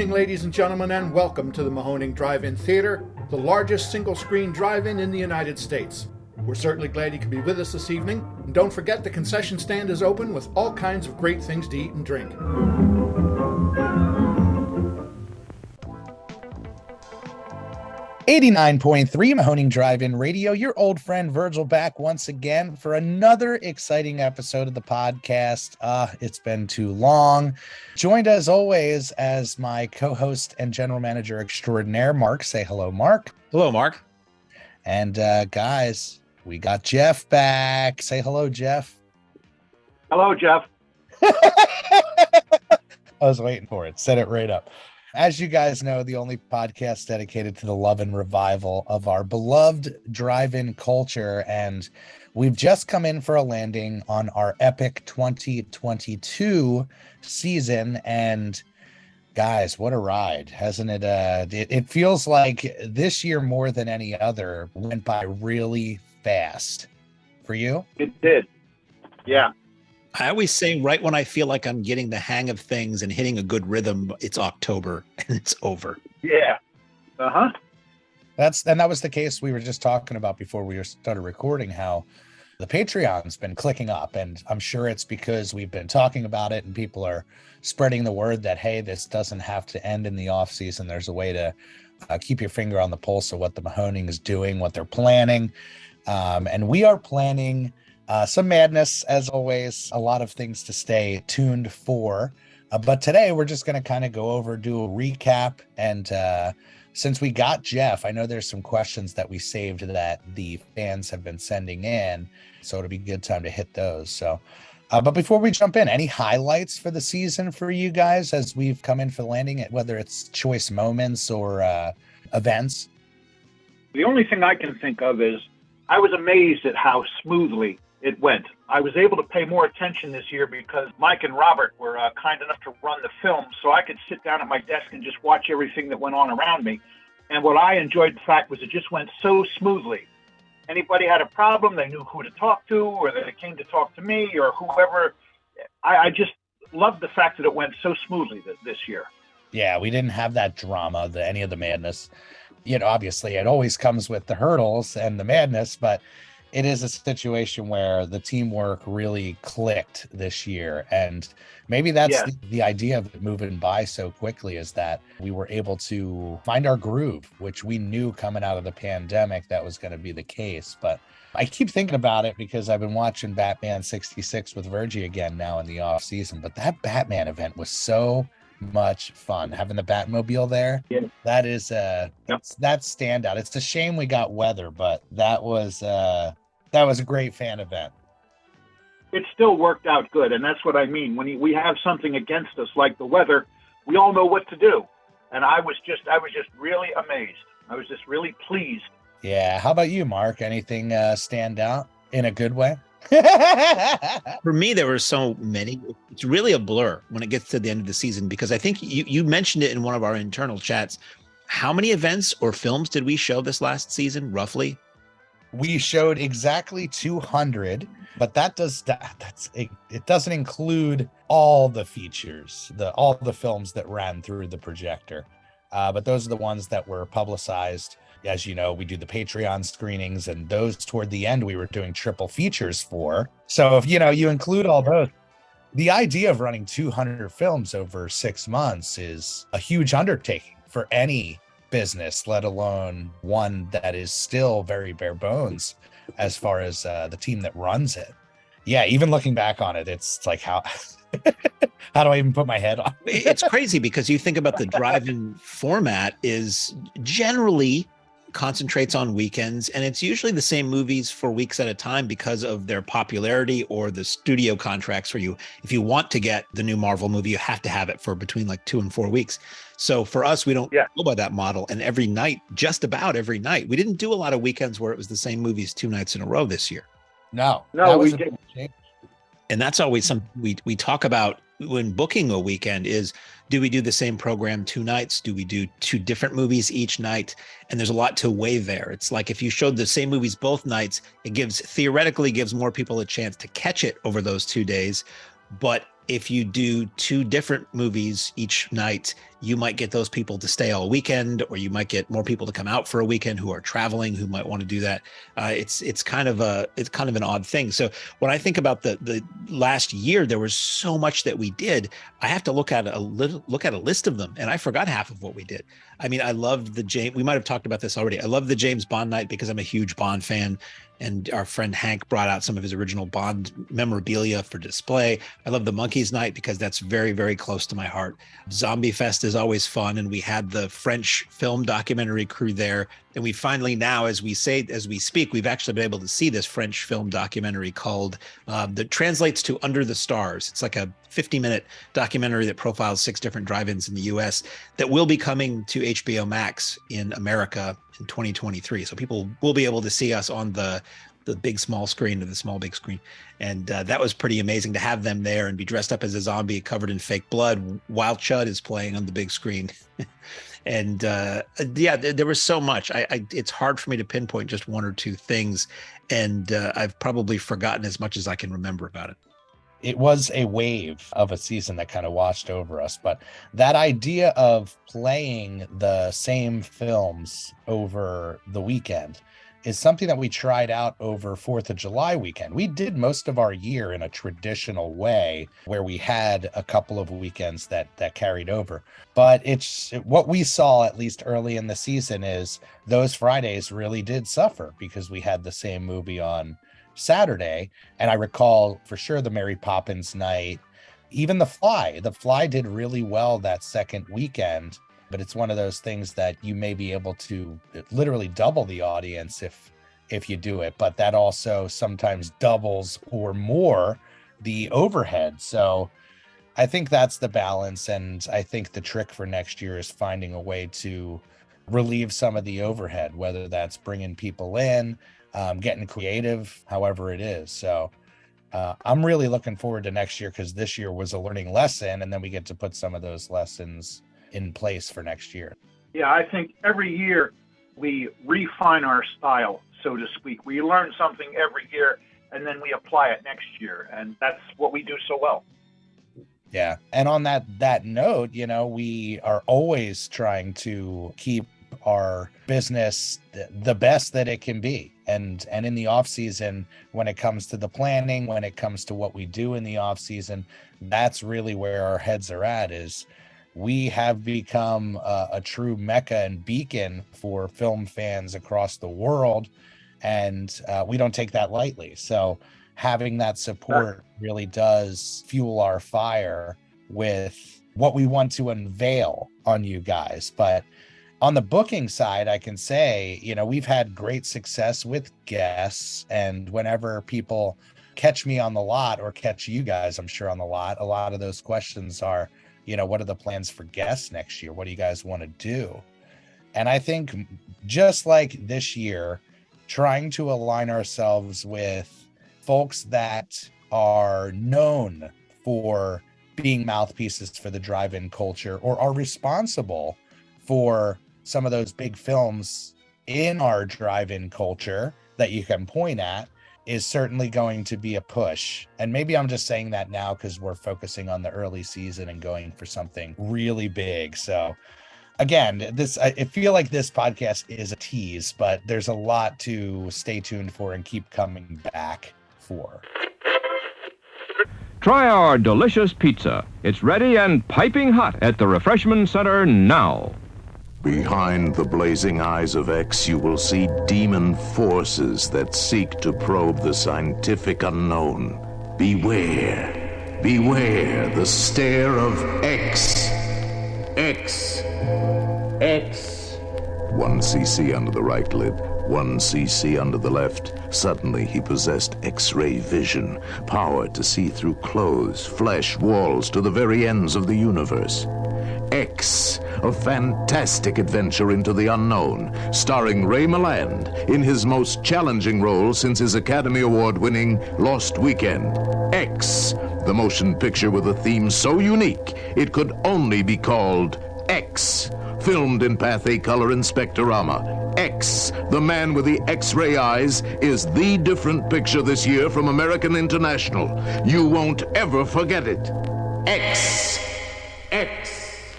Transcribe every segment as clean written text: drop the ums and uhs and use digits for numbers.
evening, ladies and gentlemen, and welcome to the Mahoning Drive-In Theater, the largest single-screen drive-in in the United States. We're certainly glad you could be with us this evening, and don't forget the concession stand is open with all kinds of great things to eat and drink. 89.3 Mahoning Drive-In Radio, your old friend Virgil back once again for another exciting episode of the podcast. It's been too long. Joined as always as my co-host and general manager extraordinaire, Mark. Say hello, Mark. Hello, Mark. And guys, we got Jeff back. Say hello, Jeff. Hello, Jeff. I was waiting for it. Set it right up. As you guys know, the only podcast dedicated to the love and revival of our beloved drive-in culture. And we've just come in for a landing on our epic 2022 season. And guys, what a ride, hasn't it? It feels like this year more than any other went by really fast. For you? It did. Yeah. I always say right when I feel like I'm getting the hang of things and hitting a good rhythm, it's October and it's over. Yeah. Uh-huh. That was the case we were just talking about before we started recording, how the Patreon's been clicking up, and I'm sure it's because we've been talking about it and people are spreading the word that, hey, this doesn't have to end in the off season. There's a way to keep your finger on the pulse of what the Mahoning is doing, what they're planning. And we are planning some madness, as always, a lot of things to stay tuned for. But today we're just going to kind of go over, do a recap. And since we got Jeff, I know there's some questions that we saved that the fans have been sending in. So it'll be a good time to hit those. So, but before we jump in, any highlights for the season for you guys as we've come in for the landing, whether it's choice moments or events? The only thing I can think of is I was amazed at how smoothly it went. I was able to pay more attention this year because Mike and Robert were kind enough to run the film, so I could sit down at my desk and just watch everything that went on around me. And what I enjoyed, the fact, was it just went so smoothly. Anybody had a problem, they knew who to talk to, or they came to talk to me, or whoever. I just loved the fact that it went so smoothly this year. Yeah, we didn't have that drama, any of the madness. You know, obviously, it always comes with the hurdles and the madness, but it is a situation where the teamwork really clicked this year. And maybe that's the idea of it moving by so quickly, is that we were able to find our groove, which we knew coming out of the pandemic that was going to be the case. But I keep thinking about it because I've been watching Batman 66 with Virgie again now in the off season. But that Batman event was so much fun, having the Batmobile there. That is that standout. It's a shame we got weather, but that was a great fan event. It still worked out good, and that's what I mean. When we have something against us like the weather, we all know what to do. And I was just really amazed. I was just really pleased. Yeah. How about you, Mark? Anything stand out in a good way? For me, there were so many. It's really a blur when it gets to the end of the season, because I think you mentioned it in one of our internal chats. How many events or films did we show this last season, roughly? We showed exactly 200, but it doesn't include all the features, all the films that ran through the projector. But those are the ones that were publicized. As you know, we do the Patreon screenings, and those toward the end we were doing triple features for. So if you include all those, the idea of running 200 films over 6 months is a huge undertaking for any business, let alone one that is still very bare bones as far as the team that runs it. Yeah, even looking back on it, it's like, how do I even put my head on it? It's crazy because you think about the drive-in format is generally concentrates on weekends, and it's usually the same movies for weeks at a time because of their popularity or the studio contracts for you. If you want to get the new Marvel movie, you have to have it for between like 2 and 4 weeks. So for us, we don't go by that model. And every night, just about every night, we didn't do a lot of weekends where it was the same movies 2 nights in a row this year. No, we didn't. And that's always something we talk about when booking a weekend is, do we do the same program 2 nights? Do we do 2 different movies each night? And there's a lot to weigh there. It's like if you showed the same movies both nights, it theoretically gives more people a chance to catch it over those 2 days. But if you do 2 different movies each night, you might get those people to stay all weekend, or you might get more people to come out for a weekend who are traveling, who might want to do that. It's kind of an odd thing. So when I think about the last year, there was so much that we did. I have to look at a list of them, and I forgot half of what we did. I mean, I loved the James. We might have talked about this already. I love the James Bond night because I'm a huge Bond fan, and our friend Hank brought out some of his original Bond memorabilia for display. I love the Monkeys night because that's very, very close to my heart. Zombie Fest is always fun, and we had the French film documentary crew there. And we finally now, as we speak, we've actually been able to see this French film documentary called that translates to Under the Stars. It's like a 50-minute documentary that profiles 6 different drive-ins in the U.S. that will be coming to HBO Max in America in 2023. So people will be able to see us on the big small screen or the small big screen. And that was pretty amazing to have them there and be dressed up as a zombie covered in fake blood while Chud is playing on the big screen. And there was so much. It's hard for me to pinpoint just 1 or 2 things. And I've probably forgotten as much as I can remember about it. It was a wave of a season that kind of washed over us, but that idea of playing the same films over the weekend is something that we tried out over 4th of July weekend. We did most of our year in a traditional way where we had a couple of weekends that carried over. But it's what we saw, at least early in the season, is those Fridays really did suffer because we had the same movie on Saturday. And I recall for sure the Mary Poppins night, even The Fly did really well that second weekend. But it's one of those things that you may be able to literally double the audience if you do it. But that also sometimes doubles or more the overhead. So I think that's the balance. And I think the trick for next year is finding a way to relieve some of the overhead, whether that's bringing people in, getting creative, however it is. So I'm really looking forward to next year because this year was a learning lesson. And then we get to put some of those lessons in place for next year. Yeah, I think every year we refine our style, so to speak. We learn something every year and then we apply it next year. And that's what we do so well. Yeah. And on that note, we are always trying to keep our business the best that it can be. And in the off season, when it comes to the planning, when it comes to what we do in the off season, that's really where our heads are at. Is we have become a true mecca and beacon for film fans across the world, and we don't take that lightly. So having that support really does fuel our fire with what we want to unveil on you guys. But on the booking side, I can say, we've had great success with guests, and whenever people catch me on the lot or catch you guys, I'm sure on the lot, a lot of those questions are, what are the plans for guests next year? What do you guys want to do? And I think just like this year, trying to align ourselves with folks that are known for being mouthpieces for the drive-in culture or are responsible for some of those big films in our drive-in culture that you can point at is certainly going to be a push. And maybe I'm just saying that now because we're focusing on the early season and going for something really big. So again, I feel like this podcast is a tease, but there's a lot to stay tuned for and keep coming back for. Try our delicious pizza. It's ready and piping hot at the Refreshment Center now. Behind the blazing eyes of X, you will see demon forces that seek to probe the scientific unknown. Beware. Beware the stare of X. X. X. 1 cc under the right lid, 1 cc under the left. Suddenly he possessed X-ray vision, power to see through clothes, flesh, walls to the very ends of the universe. X, a fantastic adventure into the unknown, starring Ray Milland in his most challenging role since his Academy Award-winning Lost Weekend. X, the motion picture with a theme so unique it could only be called X, filmed in Pathé Color and Spectrorama. X, the man with the X-ray eyes, is the different picture this year from American International. You won't ever forget it. X. X.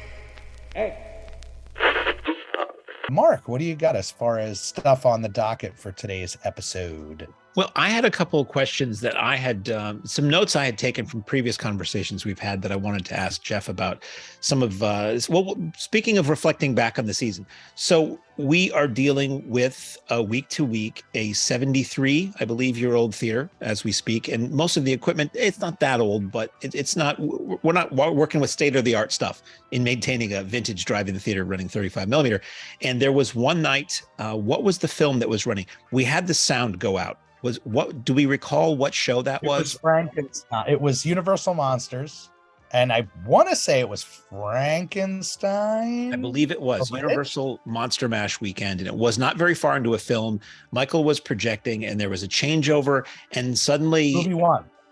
Mark, what do you got as far as stuff on the docket for today's episode? Well, I had a couple of questions that I had, some notes I had taken from previous conversations we've had that I wanted to ask Jeff about some of, speaking of reflecting back on the season. So we are dealing with week to week, a 73, I believe, year old theater as we speak. And most of the equipment, it's not that old, but it's not, we're not working with state of the art stuff in maintaining a vintage drive-in theater running 35 millimeter. And there was one night, what was the film that was running? We had the sound go out. Do we recall what show that was? It was Frankenstein. It was Universal Monsters, and I want to say it was Frankenstein. I believe it was Universal Monster Mash weekend, and it was not very far into a film. Michael was projecting, and there was a changeover, and suddenly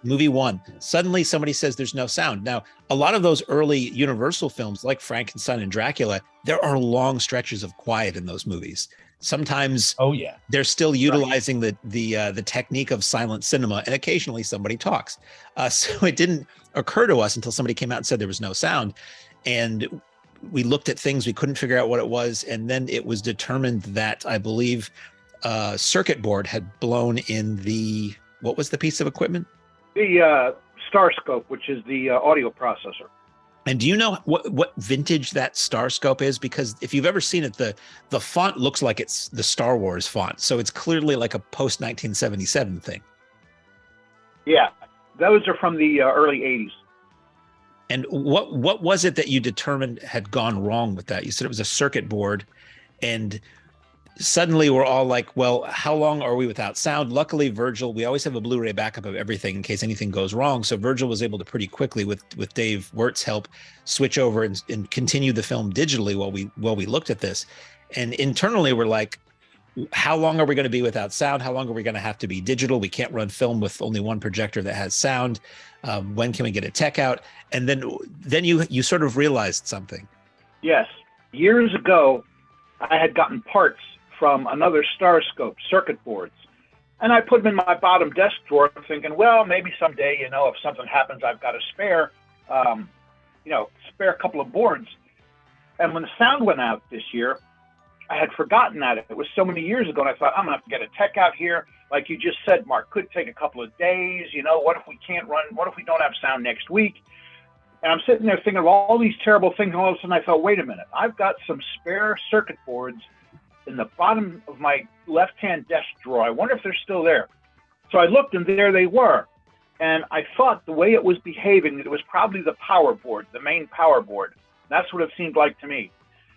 movie one. Suddenly somebody says there's no sound. Now, a lot of those early Universal films like Frankenstein and Dracula, there are long stretches of quiet in those movies. Sometimes they're still utilizing the technique of silent cinema, and occasionally somebody talks. So it didn't occur to us until somebody came out and said there was no sound. And we looked at things, we couldn't figure out what it was. And then it was determined that, I believe, circuit board had blown in what was the piece of equipment? The Starscope, which is the audio processor. And do you know what vintage that Starscope is? Because if you've ever seen it, the font looks like it's the Star Wars font. So it's clearly like a post-1977 thing. Yeah, those are from the early 80s. And what was it that you determined had gone wrong with that? You said it was a circuit board, and suddenly we're all like, well, how long are we without sound? Luckily, Virgil, we always have a Blu-ray backup of everything in case anything goes wrong. So Virgil was able to pretty quickly, with Dave Wirt's help, switch over and continue the film digitally while we looked at this. And internally, we're like, how long are we going to be without sound? How long are we going to have to be digital? We can't run film with only one projector that has sound. When can we get a tech out? And then you sort of realized something. Yes. Years ago, I had gotten parts from another Starscope circuit boards. And I put them in my bottom desk drawer thinking, well, maybe someday, if something happens, I've got a spare couple of boards. And when the sound went out this year, I had forgotten that. It was so many years ago, and I thought, I'm going to have to get a tech out here. Like you just said, Mark, could take a couple of days. What if we can't run? What if we don't have sound next week? And I'm sitting there thinking of all these terrible things, and all of a sudden I thought, wait a minute, I've got some spare circuit boards in the bottom of my left-hand desk drawer. I wonder if they're still there. So I looked, and there they were. And I thought the way it was behaving, it was probably the power board, the main power board. That's what it seemed like to me.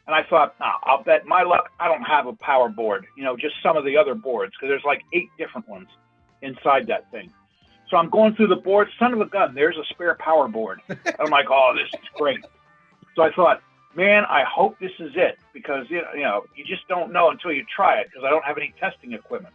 And I thought, I'll bet my luck I don't have a power board, just some of the other boards, because there's like 8 different ones inside that thing. So I'm going through the board, son of a gun, there's a spare power board. I'm like, oh, this is great. So I thought, man, I hope this is it, because you just don't know until you try it, because I don't have any testing equipment.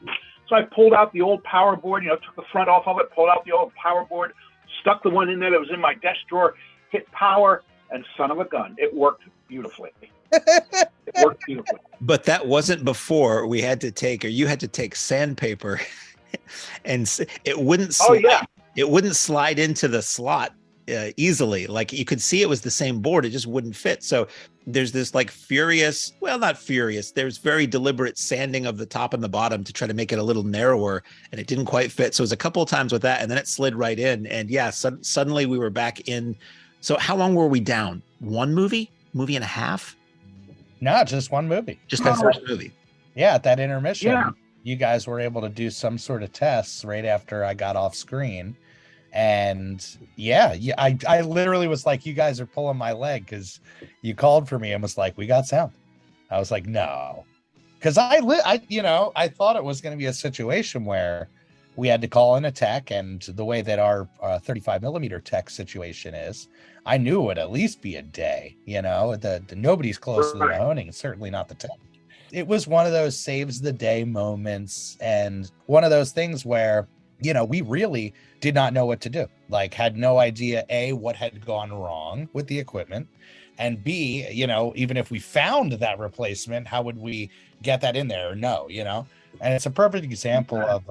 So I pulled out the old power board, took the front off of it, pulled out the old power board, stuck the one in there that was in my desk drawer, hit power, and son of a gun, it worked beautifully. It worked beautifully. But that wasn't before you had to take sandpaper and it wouldn't it wouldn't slide into the slot easily. Like you could see it was the same board, it just wouldn't fit. So there's this like there's very deliberate sanding of the top and the bottom to try to make it a little narrower, and it didn't quite fit. So it was a couple of times with that, and then it slid right in, and suddenly we were back in. So how long were we down? One movie and a half? No, just one movie. Just that first movie. Yeah, at that intermission, you guys were able to do some sort of tests right after I got off screen. And I literally was like, you guys are pulling my leg, because you called for me and was like, we got sound. I was like, no, because I thought it was going to be a situation where we had to call in a tech, and the way that our 35 millimeter tech situation is, I knew it would at least be a day. Nobody's close to the Mahoning, certainly not the tech. It was one of those saves the day moments, and one of those things where we really did not know what to do. Like, had no idea, A, what had gone wrong with the equipment, and B, even if we found that replacement, how would we get that in there? No, and it's a perfect example of,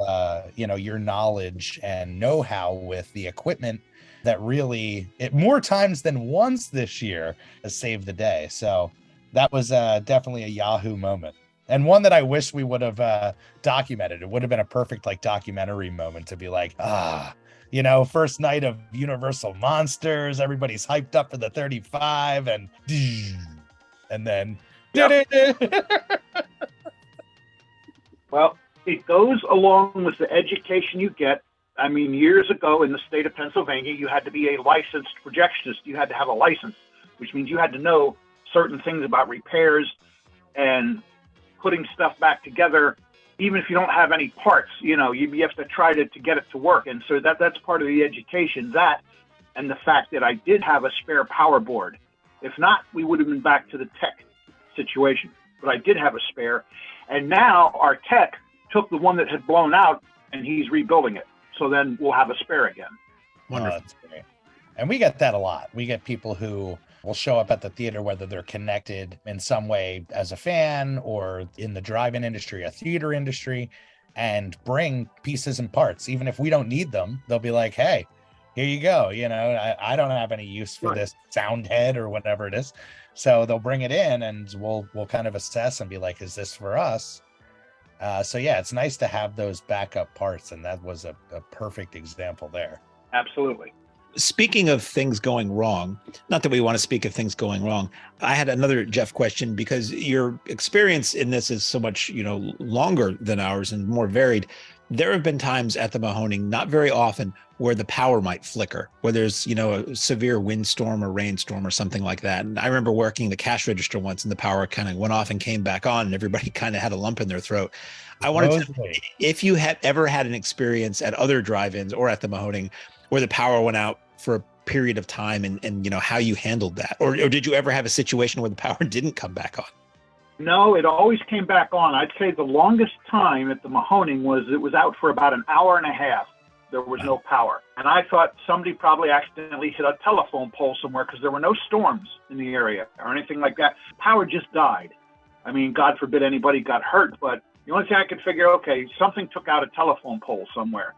your knowledge and know-how with the equipment that really, it more times than once this year, has saved the day. So that was definitely a Yahoo moment, and one that I wish we would have documented. It would have been a perfect like documentary moment to be like, first night of Universal Monsters, everybody's hyped up for the 35, and then Yep. Well, it goes along with the education you get. I mean, years ago in the state of Pennsylvania, you had to be a licensed projectionist. You had to have a license, which means you had to know certain things about repairs and putting stuff back together. Even if you don't have any parts, you have to try to get it to work. And so that's part of the education, that and the fact that I did have a spare power board. If not, we would have been back to the tech situation. But I did have a spare. And now our tech took the one that had blown out and he's rebuilding it. So then we'll have a spare again. Wonderful. That's great. And we get that a lot. We get people who will show up at the theater, whether they're connected in some way as a fan or in the drive-in industry, a theater industry, and bring pieces and parts. Even if we don't need them, they'll be like, hey, here you go. I don't have any use for this sound head or whatever it is. So they'll bring it in and we'll kind of assess and be like, is this for us? So yeah, it's nice to have those backup parts. And that was a perfect example there. Absolutely. Speaking of things going wrong, not that we want to speak of things going wrong, I had another Jeff question, because your experience in this is so much, longer than ours and more varied. There have been times at the Mahoning, not very often, where the power might flicker, where there's, a severe windstorm or rainstorm or something like that. And I remember working the cash register once and the power kind of went off and came back on and everybody kind of had a lump in their throat. I wanted to know if you had ever had an experience at other drive-ins or at the Mahoning where the power went out for a period of time and how you handled that, or did you ever have a situation where the power didn't come back on? No, it always came back on. I'd say the longest time at the Mahoning it was out for about an hour and a half. There was no power. And I thought somebody probably accidentally hit a telephone pole somewhere, because there were no storms in the area or anything like that. Power just died. I mean, God forbid anybody got hurt, but the only thing I could figure, okay, something took out a telephone pole somewhere.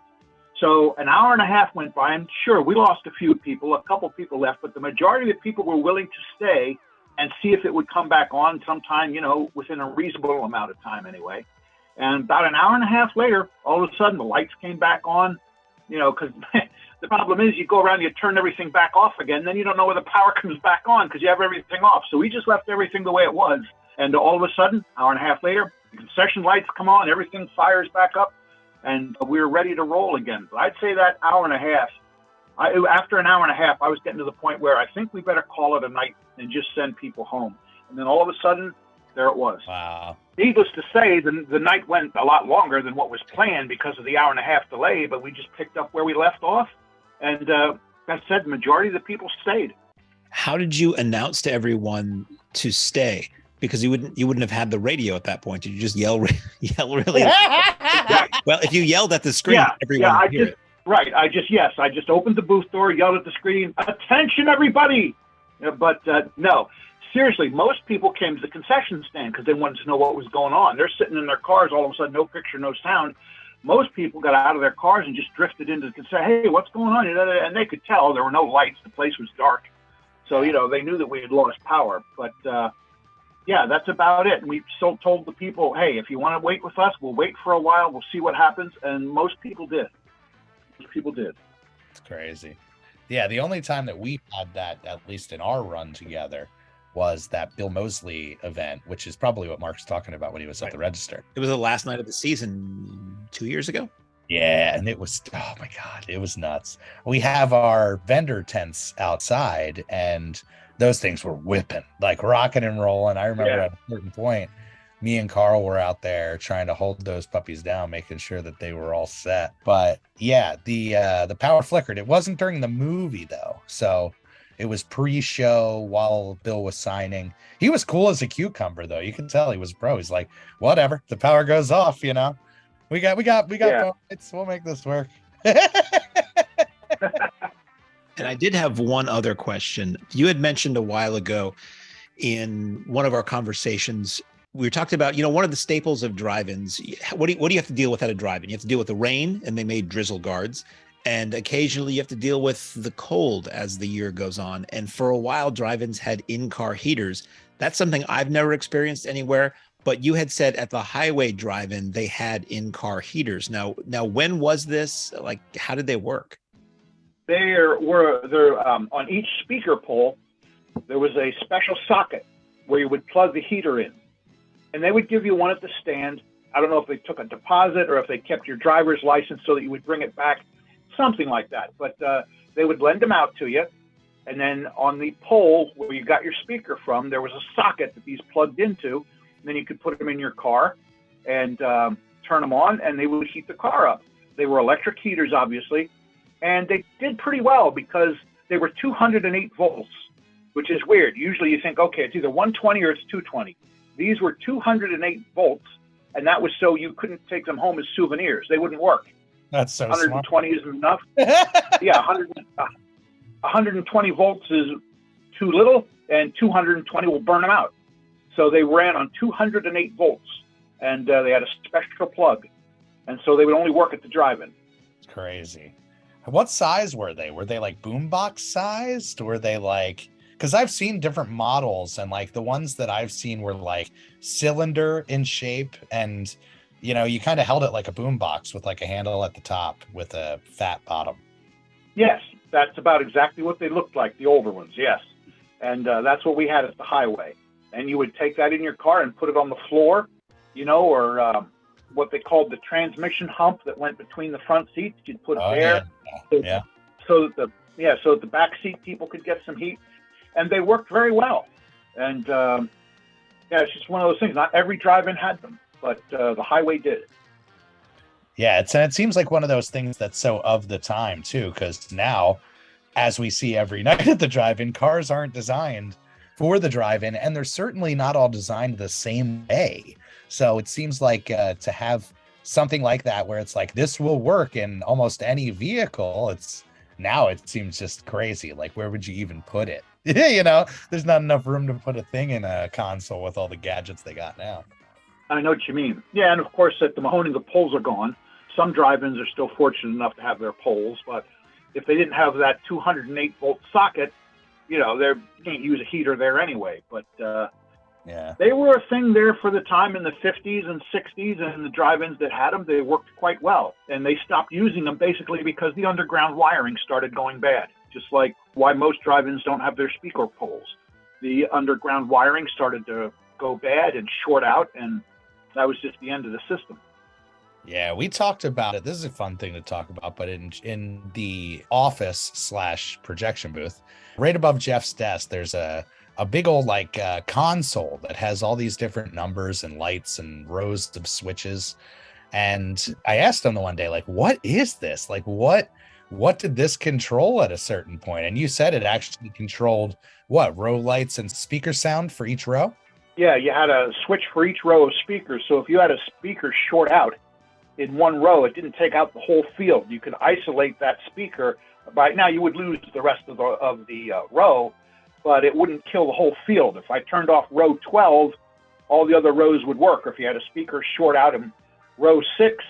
So an hour and a half went by. I'm sure we lost a few people, a couple people left, but the majority of the people were willing to stay and see if it would come back on sometime, within a reasonable amount of time anyway. And about an hour and a half later, all of a sudden the lights came back on, because the problem is you go around, you turn everything back off again, then you don't know where the power comes back on because you have everything off. So we just left everything the way it was. And all of a sudden, hour and a half later, the concession lights come on, everything fires back up, and we were ready to roll again. But I'd say that hour and a half, after an hour and a half, I was getting to the point where I think we better call it a night and just send people home. And then all of a sudden, there it was. Wow. Needless to say, the night went a lot longer than what was planned because of the hour and a half delay, but we just picked up where we left off. And that said, the majority of the people stayed. How did you announce to everyone to stay? Because you wouldn't have had the radio at that point. Did you just yell really? Well, if you yelled at the screen, everyone would hear it. Right. I just opened the booth door, yelled at the screen, "Attention, everybody!" But no, seriously, most people came to the concession stand because they wanted to know what was going on. They're sitting in their cars, all of a sudden, no picture, no sound. Most people got out of their cars and just drifted into the concession. Hey, what's going on? And they could tell there were no lights. The place was dark. So, they knew that we had lost power. But, that's about it. And we still told the people, hey, if you want to wait with us, we'll wait for a while. We'll see what happens. And most people did. It's crazy. Yeah, the only time that we had that, at least in our run together, was that Bill Moseley event, which is probably what Mark's talking about when he was at the register. It was the last night of the season 2 years ago. Yeah, and it was, oh my God, it was nuts. We have our vendor tents outside, and those things were whipping, like rocking and rolling. I remember at a certain point, me and Carl were out there trying to hold those puppies down, making sure that they were all set. But yeah, the power flickered. It wasn't during the movie though, so it was pre-show while Bill was signing. He was cool as a cucumber though. You can tell he was pro. He's like, whatever, the power goes off, we got lights. We'll make this work. And I did have one other question. You had mentioned a while ago in one of our conversations, we talked about, one of the staples of drive-ins. What do you have to deal with at a drive-in? You have to deal with the rain, and they made drizzle guards. And occasionally you have to deal with the cold as the year goes on. And for a while, drive-ins had in-car heaters. That's something I've never experienced anywhere. But you had said at the highway drive-in, they had in-car heaters. Now, when was this? Like, how did they work? They're on each speaker pole, there was a special socket where you would plug the heater in. And they would give you one at the stand. I don't know if they took a deposit or if they kept your driver's license so that you would bring it back, something like that. But they would lend them out to you. And then on the pole where you got your speaker from, there was a socket that these plugged into. And then you could put them in your car and turn them on, and they would heat the car up. They were electric heaters, obviously. And they did pretty well because they were 208 volts, which is weird. Usually you think, okay, it's either 120 or it's 220. These were 208 volts, and that was so you couldn't take them home as souvenirs. They wouldn't work. That's so 120 smart. isn't enough. Yeah, 120 volts is too little, and 220 will burn them out. So they ran on 208 volts, and they had a special plug. And so they would only work at the drive-in. It's crazy. What size were they? Were they like boombox sized? Were they like, because I've seen different models, and like the ones that I've seen were like cylinder in shape, and you kind of held it like a boombox with like a handle at the top with a fat bottom. Yes, that's about exactly what they looked like, the older ones, yes. And that's what we had at the highway. And you would take that in your car and put it on the floor, or what they called the transmission hump that went between the front seats. You'd put it there. Yeah. So that the back seat people could get some heat. And they worked very well. And it's just one of those things. Not every drive-in had them, but the highway did. Yeah, it seems like one of those things that's so of the time too, because now, as we see every night at the drive-in, cars aren't designed for the drive-in, and they're certainly not all designed the same way. So it seems like to have something like that where it's like this will work in almost any vehicle, it seems just crazy. Like, where would you even put it? There's not enough room to put a thing in a console with all the gadgets they got now. I know what you mean. Yeah, and of course at the Mahoning, the poles are gone. Some drive-ins are still fortunate enough to have their poles, but if they didn't have that 208 volt socket, they can't use a heater there anyway. But they were a thing there for the time in the 50s and 60s, and the drive-ins that had them, they worked quite well. And they stopped using them basically because the underground wiring started going bad, just like why most drive-ins don't have their speaker poles. The underground wiring started to go bad and short out, and that was just the end of the system. Yeah, we talked about it. This is a fun thing to talk about, but in the office / projection booth, right above Jeff's desk, there's a big old console that has all these different numbers and lights and rows of switches. And I asked him the one day, like, what is this? Like, what did this control at a certain point? And you said it actually controlled row lights and speaker sound for each row? Yeah, you had a switch for each row of speakers. So if you had a speaker short out in one row, it didn't take out the whole field. You could isolate that speaker. Now you would lose the rest of the row, but it wouldn't kill the whole field. If I turned off row 12, all the other rows would work. Or if you had a speaker short out in row 6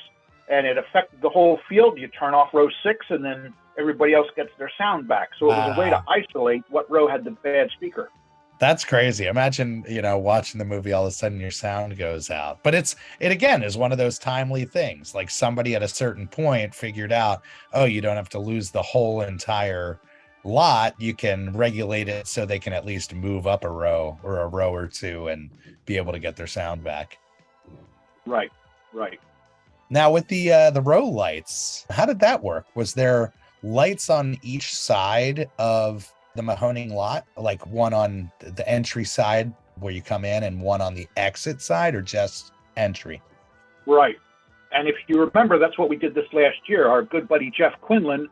and it affected the whole field, you turn off row 6 and then everybody else gets their sound back. So it was a way to isolate what row had the bad speaker. That's crazy. Imagine, watching the movie, all of a sudden your sound goes out. But it again is one of those timely things. Like somebody at a certain point figured out, you don't have to lose the whole entire lot. You can regulate it so they can at least move up a row or a row or two and be able to get their sound back. Right. Now with the row lights, how did that work? Was there lights on each side of the Mahoning lot, like one on the entry side where you come in and one on the exit side, or just entry? Right. And if you remember, that's what we did this last year. Our good buddy Jeff Quinlan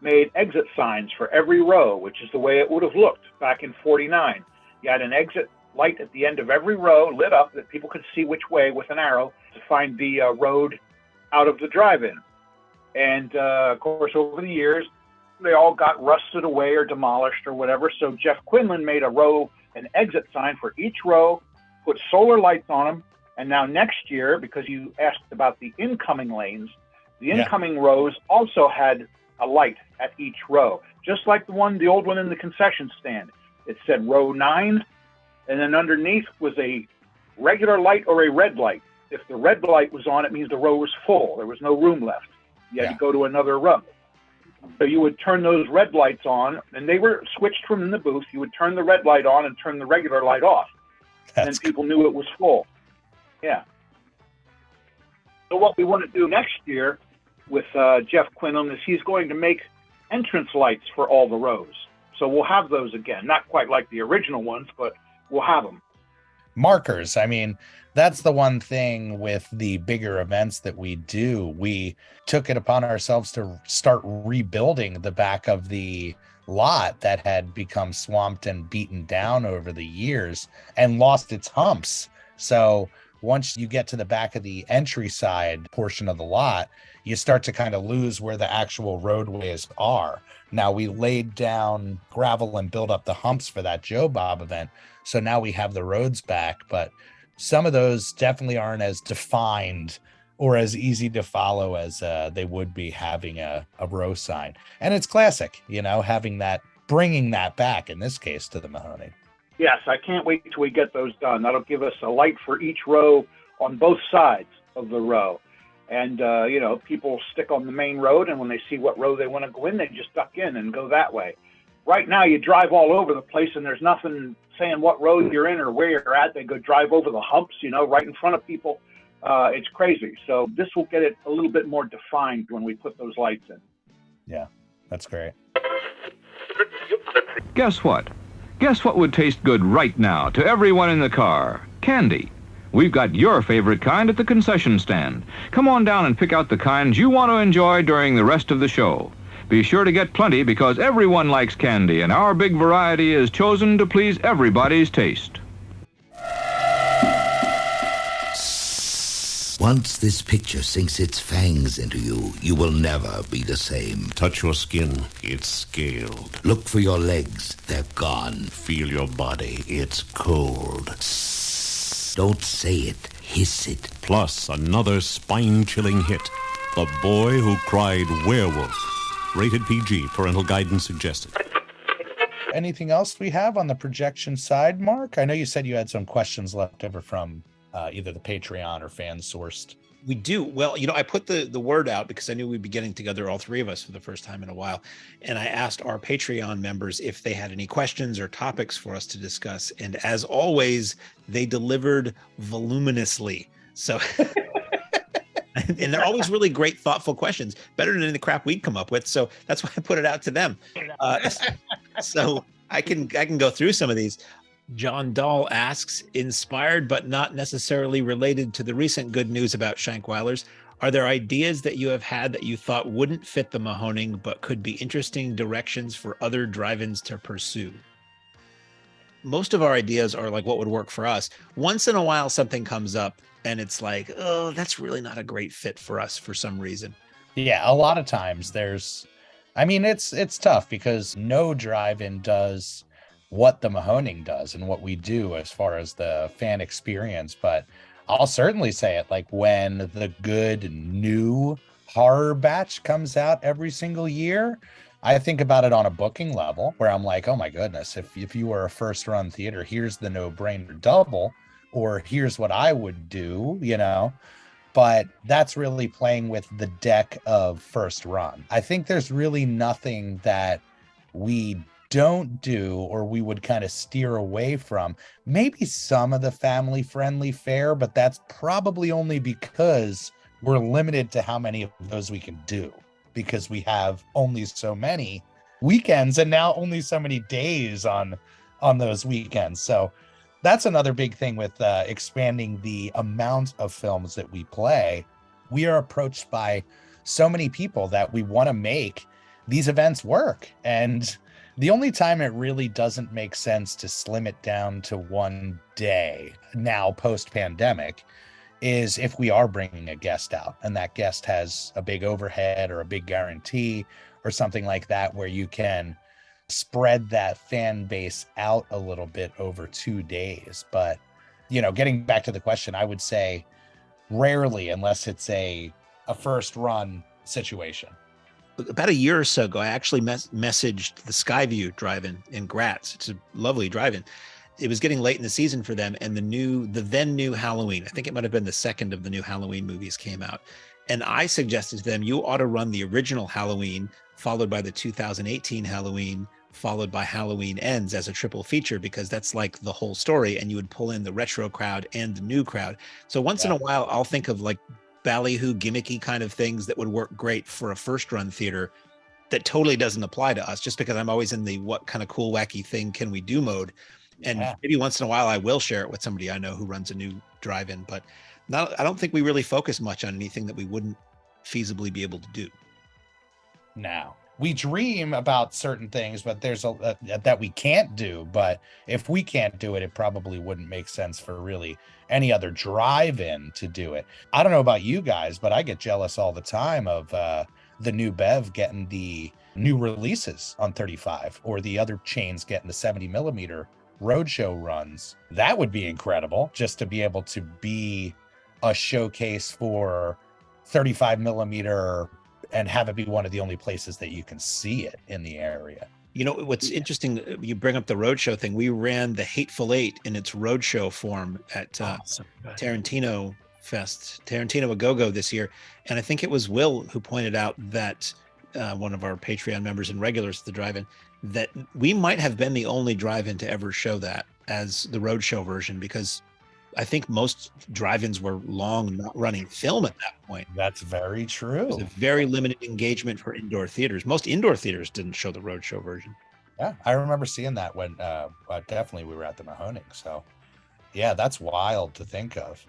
made exit signs for every row, which is the way it would have looked back in 49. You had an exit light at the end of every row lit up that people could see which way with an arrow to find the road out of the drive-in. And of course, over the years, they all got rusted away or demolished or whatever. So Jeff Quinlan made an exit sign for each row, put solar lights on them. And now next year, because you asked about the incoming lanes, the incoming rows also had a light at each row, just like the old one in the concession stand. It said row 9, and then underneath was a regular light or a red light. If the red light was on, it means the row was full. There was no room left. You had to go to another row. So you would turn those red lights on, and they were switched from in the booth. You would turn the red light on and turn the regular light off. And people knew it was full. Yeah. So what we want to do next year with Jeff Quinlan is he's going to make entrance lights for all the rows. So we'll have those again. Not quite like the original ones, but we'll have them. Markers. I mean, that's the one thing with the bigger events that we do. We took it upon ourselves to start rebuilding the back of the lot that had become swamped and beaten down over the years and lost its humps. So once you get to the back of the entry side portion of the lot, you start to kind of lose where the actual roadways are. Now, we laid down gravel and built up the humps for that Joe Bob event. So now we have the roads back, but some of those definitely aren't as defined or as easy to follow as they would be having a row sign. And it's classic, you know, having that, bringing that back in this case to the Mahoning. Yes, I can't wait till we get those done. That'll give us a light for each row on both sides of the row. And, you know, people stick on the main road, and when they see what row they want to go in, they just duck in and go that way. Right now, you drive all over the place, and there's nothing saying what road you're in or where you're at. They go drive over the humps, you know, right in front of people. It's crazy. So this will get it a little bit more defined when we put those lights in. Yeah, that's great. Guess what? Guess what would taste good right now to everyone in the car? Candy. We've got your favorite kind at the concession stand. Come on down and pick out the kinds you want to enjoy during the rest of the show. Be sure to get plenty because everyone likes candy, and our big variety is chosen to please everybody's taste. Once this picture sinks its fangs into you, you will never be the same. Touch your skin, it's scaled. Look for your legs, they're gone. Feel your body, it's cold. Don't say it, hiss it. Plus another spine-chilling hit, The Boy Who Cried Werewolf. Rated PG, parental guidance suggested. Anything else we have on the projection side, Mark? I know you said you had some questions left over from either the Patreon or fan-sourced. We do. Well, you know, I put the word out because I knew we'd be getting together, all three of us, for the first time in a while. And I asked our Patreon members if they had any questions or topics for us to discuss. And as always, they delivered voluminously. So, and they're always really great, thoughtful questions, better than the crap we'd come up with. So that's why I put it out to them. So I can go through some of these. John Dahl asks, inspired but not necessarily related to the recent good news about Shankweiler's, are there ideas that you have had that you thought wouldn't fit the Mahoning but could be interesting directions for other drive-ins to pursue? Most of our ideas are like what would work for us. Once in a while, something comes up and it's like, oh, that's really not a great fit for us for some reason. Yeah, a lot of times it's tough because no drive-in does what the Mahoning does and what we do as far as the fan experience. But I'll certainly say it, like when the good new horror batch comes out every single year, I think about it on a booking level where I'm like, oh my goodness, if you were a first run theater, here's the no-brainer double, or here's what I would do, you know. But that's really playing with the deck of first run. I think there's really nothing that we don't do or we would kind of steer away from. Maybe some of the family friendly fare, but that's probably only because we're limited to how many of those we can do because we have only so many weekends and now only so many days on those weekends. So that's another big thing with expanding the amount of films that we play. We are approached by so many people that we want to make these events work. And the only time it really doesn't make sense to slim it down to one day now post-pandemic is if we are bringing a guest out and that guest has a big overhead or a big guarantee or something like that where you can spread that fan base out a little bit over 2 days. But, you know, getting back to the question, I would say rarely unless it's a first run situation. about a year or so ago, I actually messaged the Skyview drive-in in Graz. It's a lovely drive-in. It was getting late in the season for them, and the then new Halloween, I think it might have been the second of the new Halloween movies, came out. And I suggested to them, you ought to run the original Halloween, followed by the 2018 Halloween, followed by Halloween Ends as a triple feature, because that's like the whole story. And you would pull in the retro crowd and the new crowd. So once in a while, I'll think of like ballyhoo gimmicky kind of things that would work great for a first run theater that totally doesn't apply to us, just because I'm always in the what kind of cool, wacky thing can we do mode. And maybe once in a while I will share it with somebody I know who runs a new drive-in, but I don't think we really focus much on anything that we wouldn't feasibly be able to do. Now, we dream about certain things, but there's that we can't do. But if we can't do it, it probably wouldn't make sense for really any other drive-in to do it. I don't know about you guys, but I get jealous all the time of the new Bev getting the new releases on 35, or the other chains getting the 70 millimeter roadshow runs. That would be incredible, just to be able to be a showcase for 35 millimeter and have it be one of the only places that you can see it in the area. You know, what's interesting, you bring up the roadshow thing. We ran the Hateful Eight in its roadshow form at Tarantino Fest, Tarantino A Go-Go this year. And I think it was Will who pointed out that one of our Patreon members and regulars at the drive-in, that we might have been the only drive-in to ever show that as the roadshow version, because I think most drive-ins were long not running film at that point. That's very true. It was a very limited engagement for indoor theaters. Most indoor theaters didn't show the roadshow version. Yeah, I remember seeing that when definitely we were at the Mahoning. So yeah, that's wild to think of.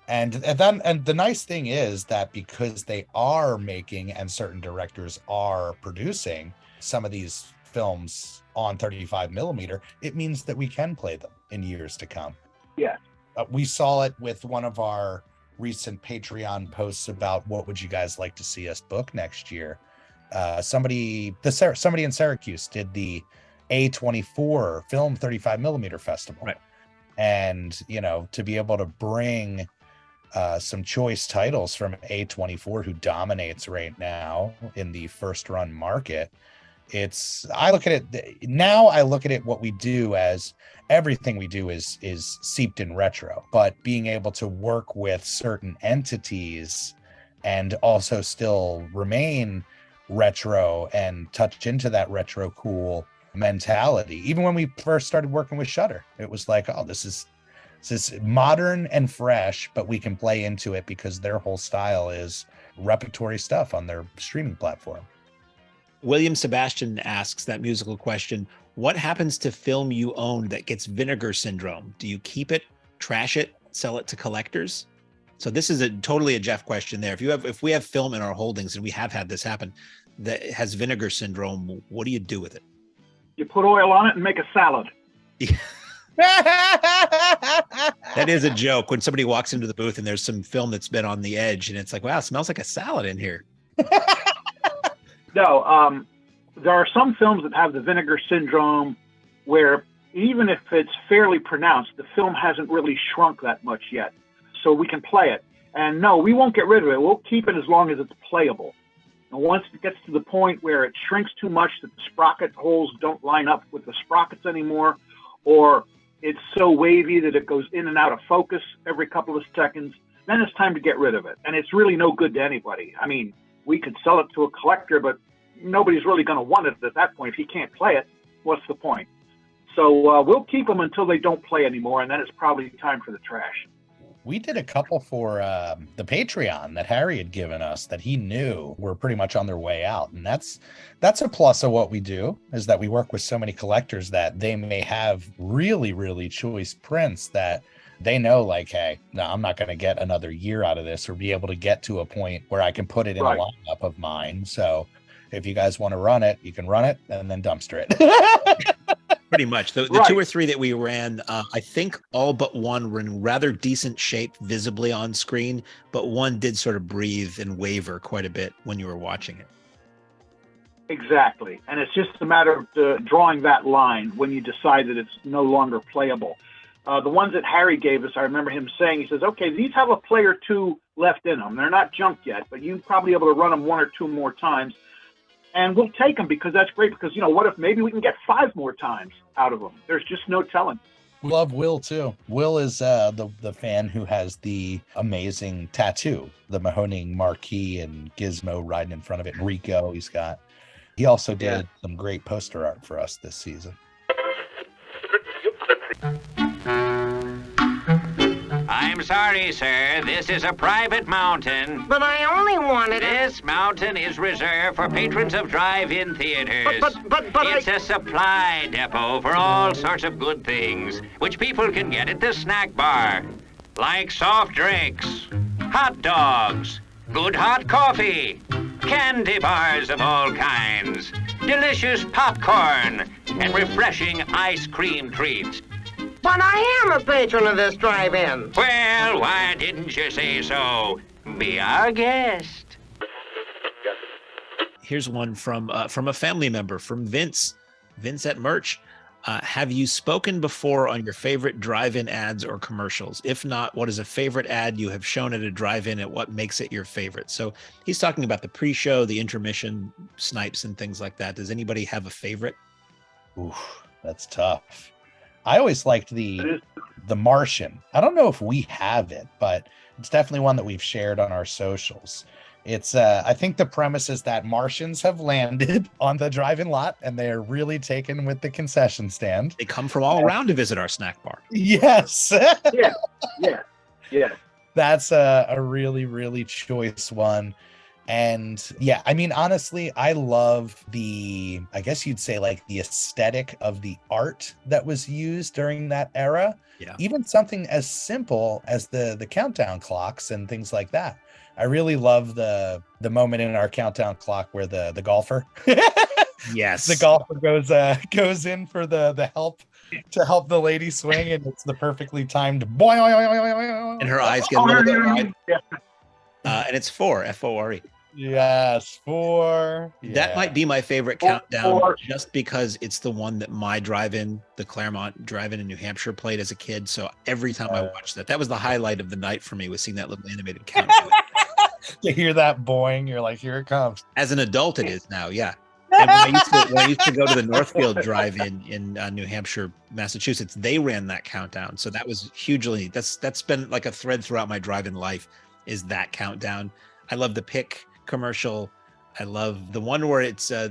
And the nice thing is that because they are making and certain directors are producing some of these films on 35 millimeter, it means that we can play them in years to come. Yeah. We saw it with one of our recent Patreon posts about what would you guys like to see us book next year. Somebody in Syracuse did the A24 Film 35 millimeter Festival. Right. And, you know, to be able to bring some choice titles from A24, who dominates right now in the first run market, I look at it what we do as everything we do is seeped in retro, but being able to work with certain entities and also still remain retro and touch into that retro cool mentality. Even when we first started working with Shudder, it was like, oh, this is modern and fresh, but we can play into it because their whole style is repertory stuff on their streaming platform. William Sebastian asks that musical question: what happens to film you own that gets vinegar syndrome? Do you keep it, trash it, sell it to collectors? So this is totally a Jeff question there. If we have film in our holdings, and we have had this happen, that has vinegar syndrome, what do you do with it? You put oil on it and make a salad. That is a joke when somebody walks into the booth and there's some film that's been on the edge and it's like, wow, it smells like a salad in here. No, there are some films that have the vinegar syndrome where even if it's fairly pronounced, the film hasn't really shrunk that much yet. So we can play it. And no, we won't get rid of it. We'll keep it as long as it's playable. And once it gets to the point where it shrinks too much that the sprocket holes don't line up with the sprockets anymore, or it's so wavy that it goes in and out of focus every couple of seconds, then it's time to get rid of it. And it's really no good to anybody. I mean, we could sell it to a collector, but nobody's really going to want it at that point. If he can't play it, what's the point? So we'll keep them until they don't play anymore, and then it's probably time for the trash. We did a couple for the Patreon that Harry had given us that he knew were pretty much on their way out. And that's a plus of what we do, is that we work with so many collectors that they may have really, really choice prints that they know, like, hey, no, I'm not going to get another year out of this or be able to get to a point where I can put it in a lineup of mine. So if you guys want to run it, you can run it and then dumpster it. Pretty much. The two or three that we ran, I think all but one were in rather decent shape visibly on screen, but one did sort of breathe and waver quite a bit when you were watching it. Exactly. And it's just a matter of drawing that line when you decide that it's no longer playable. The ones that Harry gave us, I remember him saying, he says, okay, these have a player 2 left in them. They're not junk yet, but you're probably able to run them 1 or 2 more times. And we'll take them because that's great. Because, what if maybe we can get 5 more times out of them? There's just no telling. We love Will too. Will is the fan who has the amazing tattoo, the Mahoning marquee and Gizmo riding in front of it. Rico, he also did some great poster art for us this season. I'm sorry, sir. This is a private mountain. But I only wanted it. This mountain is reserved for patrons of drive-in theaters. But it's a supply depot for all sorts of good things, which people can get at the snack bar, like soft drinks, hot dogs, good hot coffee, candy bars of all kinds, delicious popcorn, and refreshing ice cream treats. But I am a patron of this drive-in. Well, why didn't you say so? Be our guest. Here's one from a family member, from Vince at Merch. Have you spoken before on your favorite drive-in ads or commercials? If not, what is a favorite ad you have shown at a drive-in and what makes it your favorite? So he's talking about the pre-show, the intermission snipes and things like that. Does anybody have a favorite? Ooh, that's tough. I always liked the Martian. I don't know if we have it, but it's definitely one that we've shared on our socials. It's I think the premise is that Martians have landed on the drive-in lot and they're really taken with the concession stand. They come from all around to visit our snack bar. Yes. Yeah. That's a really, really choice one. And yeah, I mean, honestly, I love I guess you'd say like the aesthetic of the art that was used during that era. Yeah. Even something as simple as the countdown clocks and things like that. I really love the moment in our countdown clock where the golfer, yes, the golfer goes in for the help to help the lady swing, and it's the perfectly timed boing, and her eyes get a little bit wide. And it's 4, F-O-R-E. Yes, 4. Yeah. That might be my favorite countdown, just because it's the one that my drive-in, the Claremont drive-in in New Hampshire, played as a kid. So every time I watched that was the highlight of the night for me, was seeing that little animated countdown. To hear that boing, you're like, here it comes. As an adult, it is now, yeah. And when I used to go to the Northfield drive-in in New Hampshire, Massachusetts, they ran that countdown. So that was hugely, that's been like a thread throughout my drive-in life, is that countdown. I love the Pick commercial. I love the one where it's a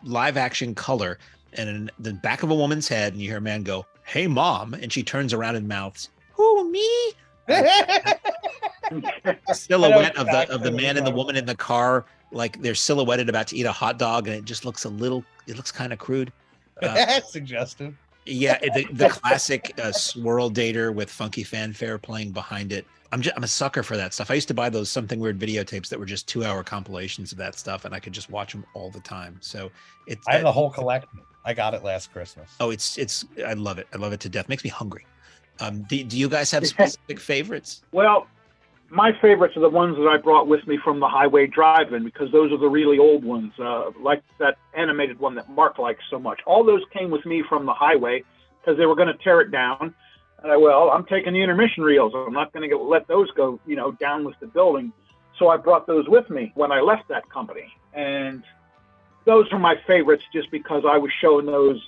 live action color, and in the back of a woman's head, and you hear a man go, "Hey mom," and she turns around and mouths, "Who, me?" Silhouette of the man and the woman in the car, like they're silhouetted about to eat a hot dog, and it just looks kind of crude. Suggestive. Yeah, the classic swirl dater with funky fanfare playing behind it. I'm a sucker for that stuff. I used to buy those Something Weird videotapes that were just 2-hour compilations of that stuff, and I could just watch them all the time. So I have the whole collection. I got it last Christmas. Oh, I love it. I love it to death. Makes me hungry. Do you guys have specific favorites? Well, my favorites are the ones that I brought with me from the Highway Drive-In, because those are the really old ones, like that animated one that Mark likes so much. All those came with me from the Highway because they were going to tear it down. And I'm taking the intermission reels. I'm not going to let those go, down with the building. So I brought those with me when I left that company. And those are my favorites just because I was showing those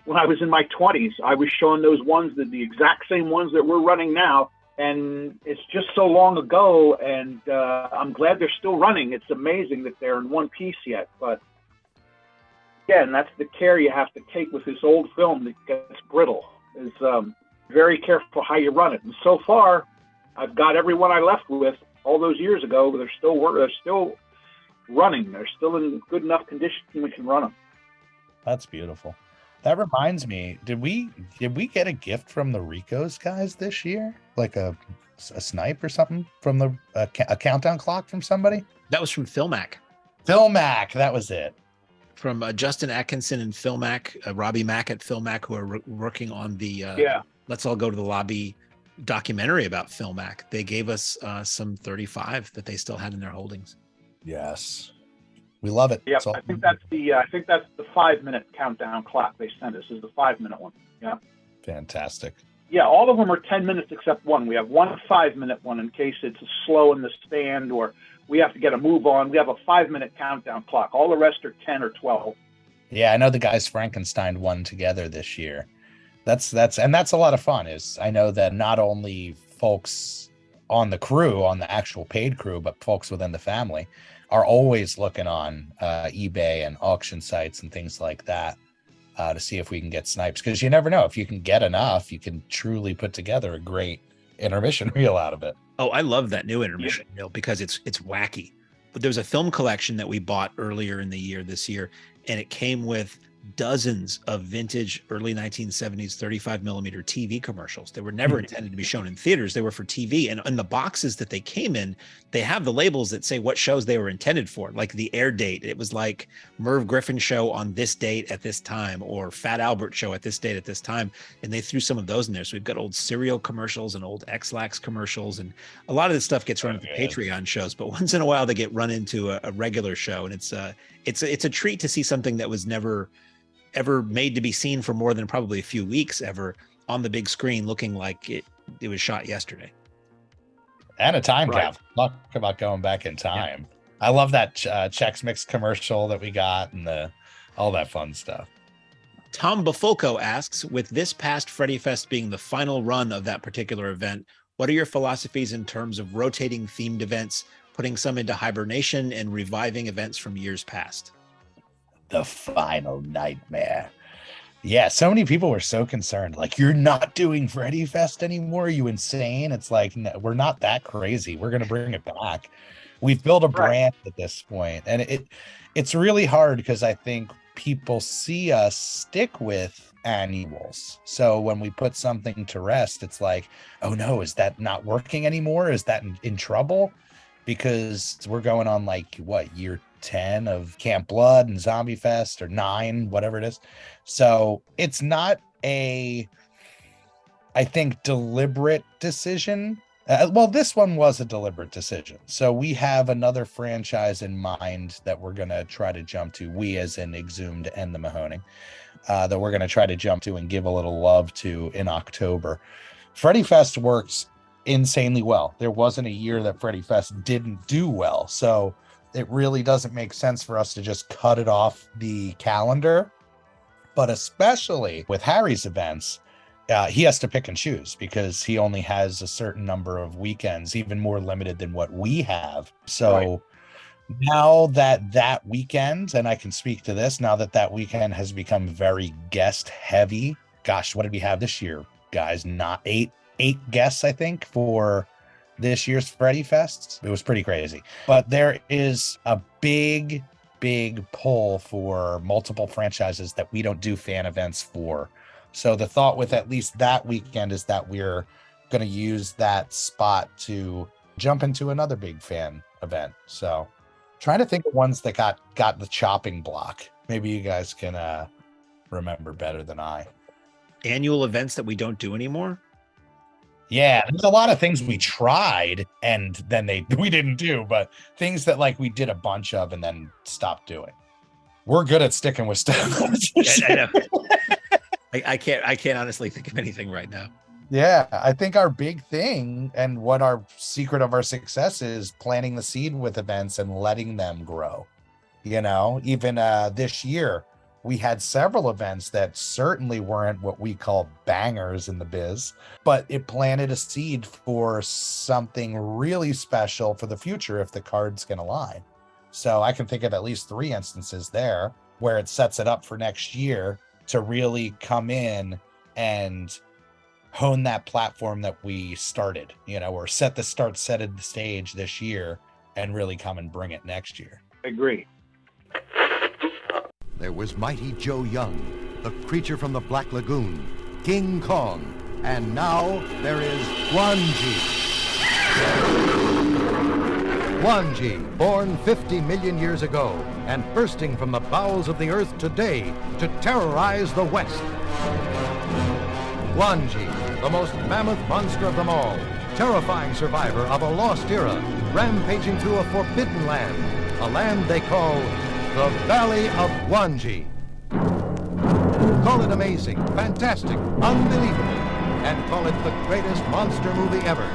when I was in my 20s. I was showing those ones, the exact same ones that we're running now. And it's just so long ago, and I'm glad they're still running. It's amazing that they're in one piece yet. But again, that's the care you have to take with this old film that gets brittle. Is very careful how you run it. And so far, I've got everyone I left with all those years ago. They're still running. They're still in good enough condition we can run them. That's beautiful. That reminds me, did we get a gift from the Ricos guys this year? Like a snipe or something from a countdown clock from somebody? That was from Philmac. Philmac, that was it. From Justin Atkinson and Philmac, Robbie Mack at Philmac, who are working on the Let's All Go to the Lobby documentary about Philmac. They gave us some 35 that they still had in their holdings. Yes. We love it. Yeah, I think that's the 5-minute countdown clock they sent us, is the 5-minute one. Yeah. Fantastic. Yeah, all of them are 10 minutes except one. We have one 5-minute one in case it's slow in the stand or we have to get a move on. We have a 5-minute countdown clock. All the rest are 10 or 12. Yeah, I know the guys Frankenstein won together this year. That's a lot of fun. I know that not only folks on the crew, on the actual paid crew, but folks within the family are always looking on eBay and auction sites and things like that to see if we can get snipes, because you never know. If you can get enough, you can truly put together a great intermission reel out of it. Oh, I love that new intermission reel because it's wacky. But there was a film collection that we bought earlier in the year this year, and it came with dozens of vintage early 1970s 35 millimeter TV commercials. They were never intended to be shown in theaters. They were for TV. And in the boxes that they came in, they have the labels that say what shows they were intended for, like the air date. It was like Merv Griffin show on this date at this time, or Fat Albert show at this date at this time. And they threw some of those in there. So we've got old cereal commercials and old X-Lax commercials. And a lot of this stuff gets run into Patreon shows, but once in a while they get run into a regular show. And it's a treat to see something that was never ever made to be seen for more than probably a few weeks ever on the big screen, looking like it was shot yesterday. And a time cap. Talk about going back in time. Yeah. I love that Chex Mix commercial that we got and all that fun stuff. Tom Bafolco asks, with this past Freddy Fest being the final run of that particular event, what are your philosophies in terms of rotating themed events, putting some into hibernation and reviving events from years past? The final nightmare. Yeah, so many people were so concerned. Like, you're not doing Freddy Fest anymore? Are you insane? It's like, no, we're not that crazy. We're going to bring it back. We've built a brand at this point, and it's really hard because I think people see us stick with annuals. So when we put something to rest, it's like, oh no, is that not working anymore? Is that in trouble? Because we're going on like what, year 10 of Camp Blood and Zombie Fest, or 9, whatever it is. So it's not I think, deliberate decision. Well, this one was a deliberate decision. So we have another franchise in mind that we're going to try to jump to. We as in Exhumed and the Mahoning, that we're going to try to jump to and give a little love to in October. Freddy Fest works insanely well. There wasn't a year that Freddy Fest didn't do well. So it really doesn't make sense for us to just cut it off the calendar. But especially with Harry's events, he has to pick and choose because he only has a certain number of weekends, even more limited than what we have. So now that weekend, and I can speak to this, now that weekend has become very guest heavy. Gosh, what did we have this year, guys? Not eight guests, I think, for this year's Freddy Fest. It was pretty crazy. But there is a big pull for multiple franchises that we don't do fan events for. So the thought with at least that weekend is that we're going to use that spot to jump into another big fan event. So trying to think of ones that got the chopping block. Maybe you guys can remember better than I. Annual events that we don't do anymore? Yeah, there's a lot of things we tried and then we didn't do, but things that like we did a bunch of and then stopped doing. We're good at sticking with stuff. I can't honestly think of anything right now. Yeah, I think our big thing and what our secret of our success is planting the seed with events and letting them grow. You know, even this year, we had several events that certainly weren't what we call bangers in the biz, but it planted a seed for something really special for the future if the cards can align. So I can think of at least 3 instances there where it sets it up for next year to really come in and hone that platform that we started, you know, or set the stage this year and really come and bring it next year. Agree. There was mighty Joe Young, the creature from the Black Lagoon, King Kong, and now there is Wanji. Wanji, born 50 million years ago and bursting from the bowels of the earth today to terrorize the West. Wanji, the most mammoth monster of them all, terrifying survivor of a lost era, rampaging through a forbidden land, a land they call the Valley of Wanji. Call it amazing, fantastic, unbelievable, and call it the greatest monster movie ever.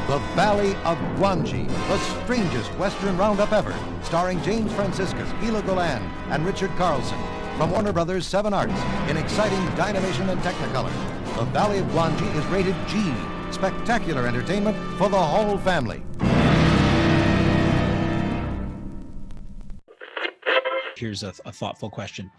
The Valley of Guanji, the strangest Western roundup ever, starring James Franciscus, Hila Golan, and Richard Carlson. From Warner Brothers 7 Arts, in exciting Dynamation and Technicolor. The Valley of Guanji is rated G, spectacular entertainment for the whole family. Here's a thoughtful question.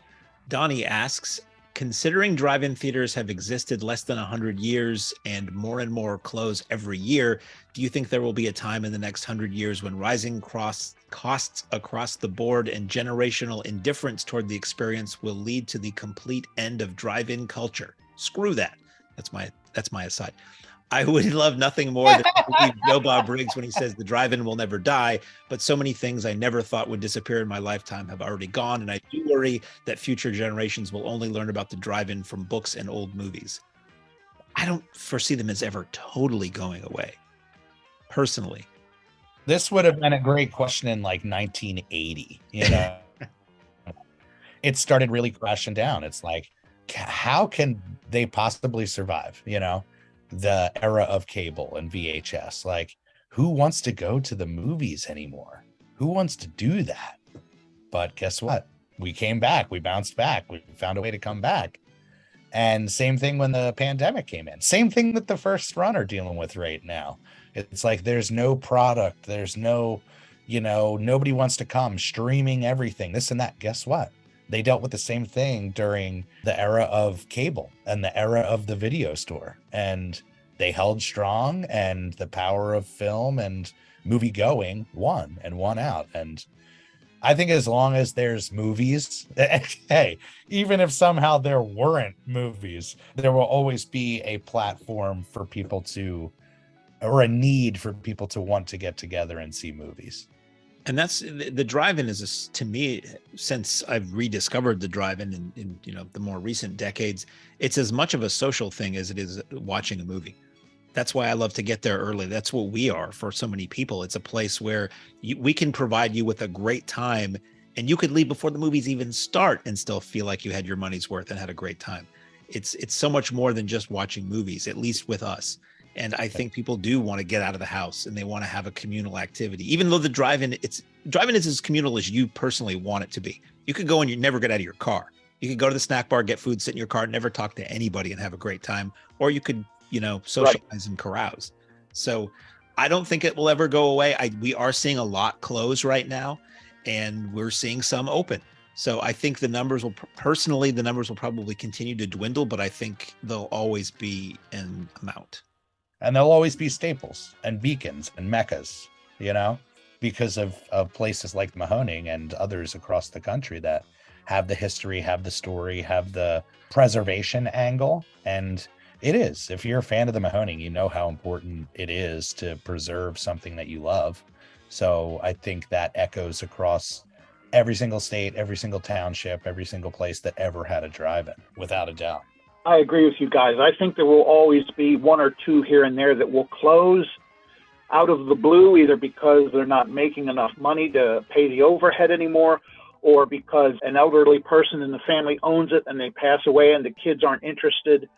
Donnie asks, considering drive-in theaters have existed less than 100 years and more close every year, do you think there will be a time in the next 100 years when rising costs across the board and generational indifference toward the experience will lead to the complete end of drive-in culture? Screw that. That's my aside. I would love nothing more than to believe Joe Bob Briggs when he says the drive-in will never die, but so many things I never thought would disappear in my lifetime have already gone, and I do worry that future generations will only learn about the drive-in from books and old movies. I don't foresee them as ever totally going away, personally. This would have been a great question in like 1980, you know? It started really crashing down. It's like, how can they possibly survive, you know? The era of cable and VHS. Like, who wants to go to the movies anymore? Who wants to do that? But guess what? We came back. We bounced back. We found a way to come back. And same thing when the pandemic came in. Same thing that the first run are dealing with right now. It's like there's no product. There's no, you know, nobody wants to come, streaming everything, this and that. Guess what? They dealt with the same thing during the era of cable and the era of the video store. And they held strong, and the power of film and movie going won out. And I think as long as there's movies, hey, even if somehow there weren't movies, there will always be a platform for people to, or a need for people to want to get together and see movies. And that's the drive-in is, to me, since I've rediscovered the drive-in in you know, the more recent decades, it's as much of a social thing as it is watching a movie. That's why I love to get there early. That's what we are for so many people. It's a place where we can provide you with a great time, and you could leave before the movies even start and still feel like you had your money's worth and had a great time. It's so much more than just watching movies, at least with us. And I think people do want to get out of the house and they want to have a communal activity, even though the drive-in is as communal as you personally want it to be. You could go and you never get out of your car. You could go to the snack bar, get food, sit in your car, never talk to anybody and have a great time. Or you could, you know, socialize and carouse. So I don't think it will ever go away. We are seeing a lot close right now, and we're seeing some open. So I think the numbers will probably continue to dwindle, but I think there'll always be an amount. And there'll always be staples and beacons and meccas, you know, because of places like Mahoning and others across the country that have the history, have the story, have the preservation angle. And it is, if you're a fan of the Mahoning, you know how important it is to preserve something that you love. So I think that echoes across every single state, every single township, every single place that ever had a drive-in, without a doubt. I agree with you guys. I think there will always be one or two here and there that will close out of the blue, either because they're not making enough money to pay the overhead anymore, or because an elderly person in the family owns it and they pass away and the kids aren't interested.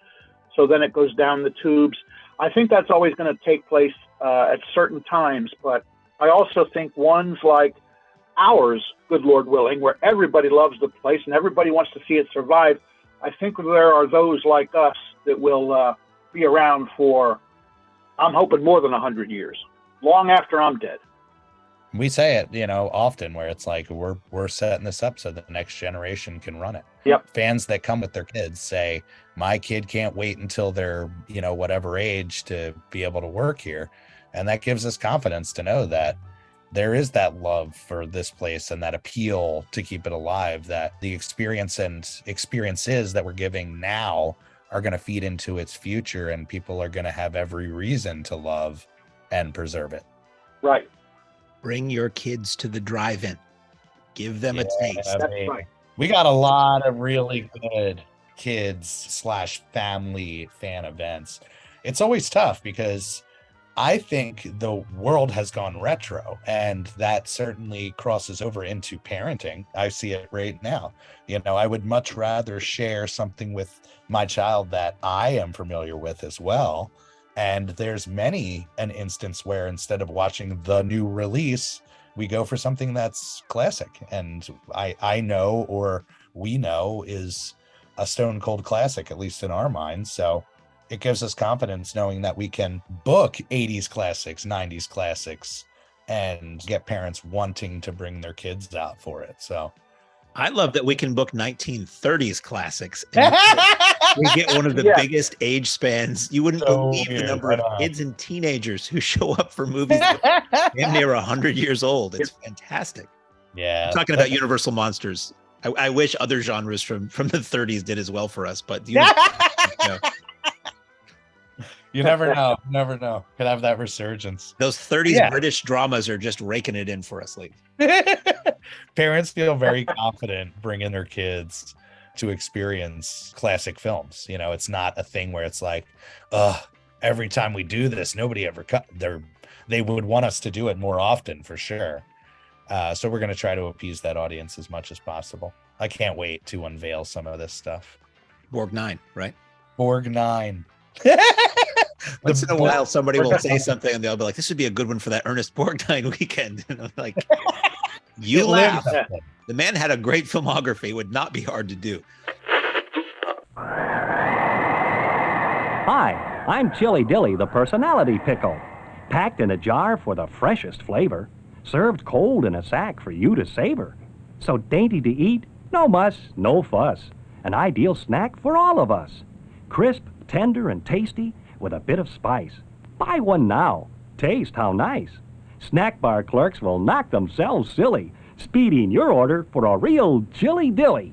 So then it goes down the tubes. I think that's always going to take place at certain times. But I also think ones like ours, good Lord willing, where everybody loves the place and everybody wants to see it survive, I think there are those like us that will be around for, I'm hoping, more than 100 years, long after I'm dead. We say it, you know, often, where it's like we're setting this up so the next generation can run it. Yep. Fans that come with their kids say, my kid can't wait until they're, you know, whatever age to be able to work here. And that gives us confidence to know that there is that love for this place and that appeal to keep it alive, that the experience and experiences that we're giving now are going to feed into its future, and people are going to have every reason to love and preserve it. Right. Bring your kids to the drive-in. Give them a taste. That's right. We got a lot of really good kids/family fan events. It's always tough because I think the world has gone retro, and that certainly crosses over into parenting. I see it right now. You know, I would much rather share something with my child that I am familiar with as well, And there's many an instance where instead of watching the new release, we go for something that's classic. And I know, or we know, is a stone cold classic, at least in our minds. So it gives us confidence knowing that we can book 80s classics, 90s classics, and get parents wanting to bring their kids out for it. So I love that we can book 1930s classics. And we get one of the biggest age spans. You wouldn't believe the number of kids and teenagers who show up for movies damn near 100 years old. It's fantastic. Yeah. I'm talking about Universal Monsters. I wish other genres from the 30s did as well for us, but you never know. Never know. Could have that resurgence. Those 30s British dramas are just raking it in for us lately. Parents feel very confident bringing their kids to experience classic films. You know, it's not a thing where it's like, every time we do this, nobody ever they would want us to do it more often, for sure. So we're going to try to appease that audience as much as possible. I can't wait to unveil some of this stuff. Borg 9, right? Borg 9. Once in a while, somebody will say something and they'll be like, this would be a good one for that Ernest Borgnine weekend. And I'm like, you laugh. The man had a great filmography. It would not be hard to do. Hi, I'm Chili Dilly, the personality pickle. Packed in a jar for the freshest flavor. Served cold in a sack for you to savor. So dainty to eat, no muss, no fuss. An ideal snack for all of us. Crisp, tender, and tasty with a bit of spice. Buy one now. Taste how nice. Snack bar clerks will knock themselves silly, speeding your order for a real chili dilly.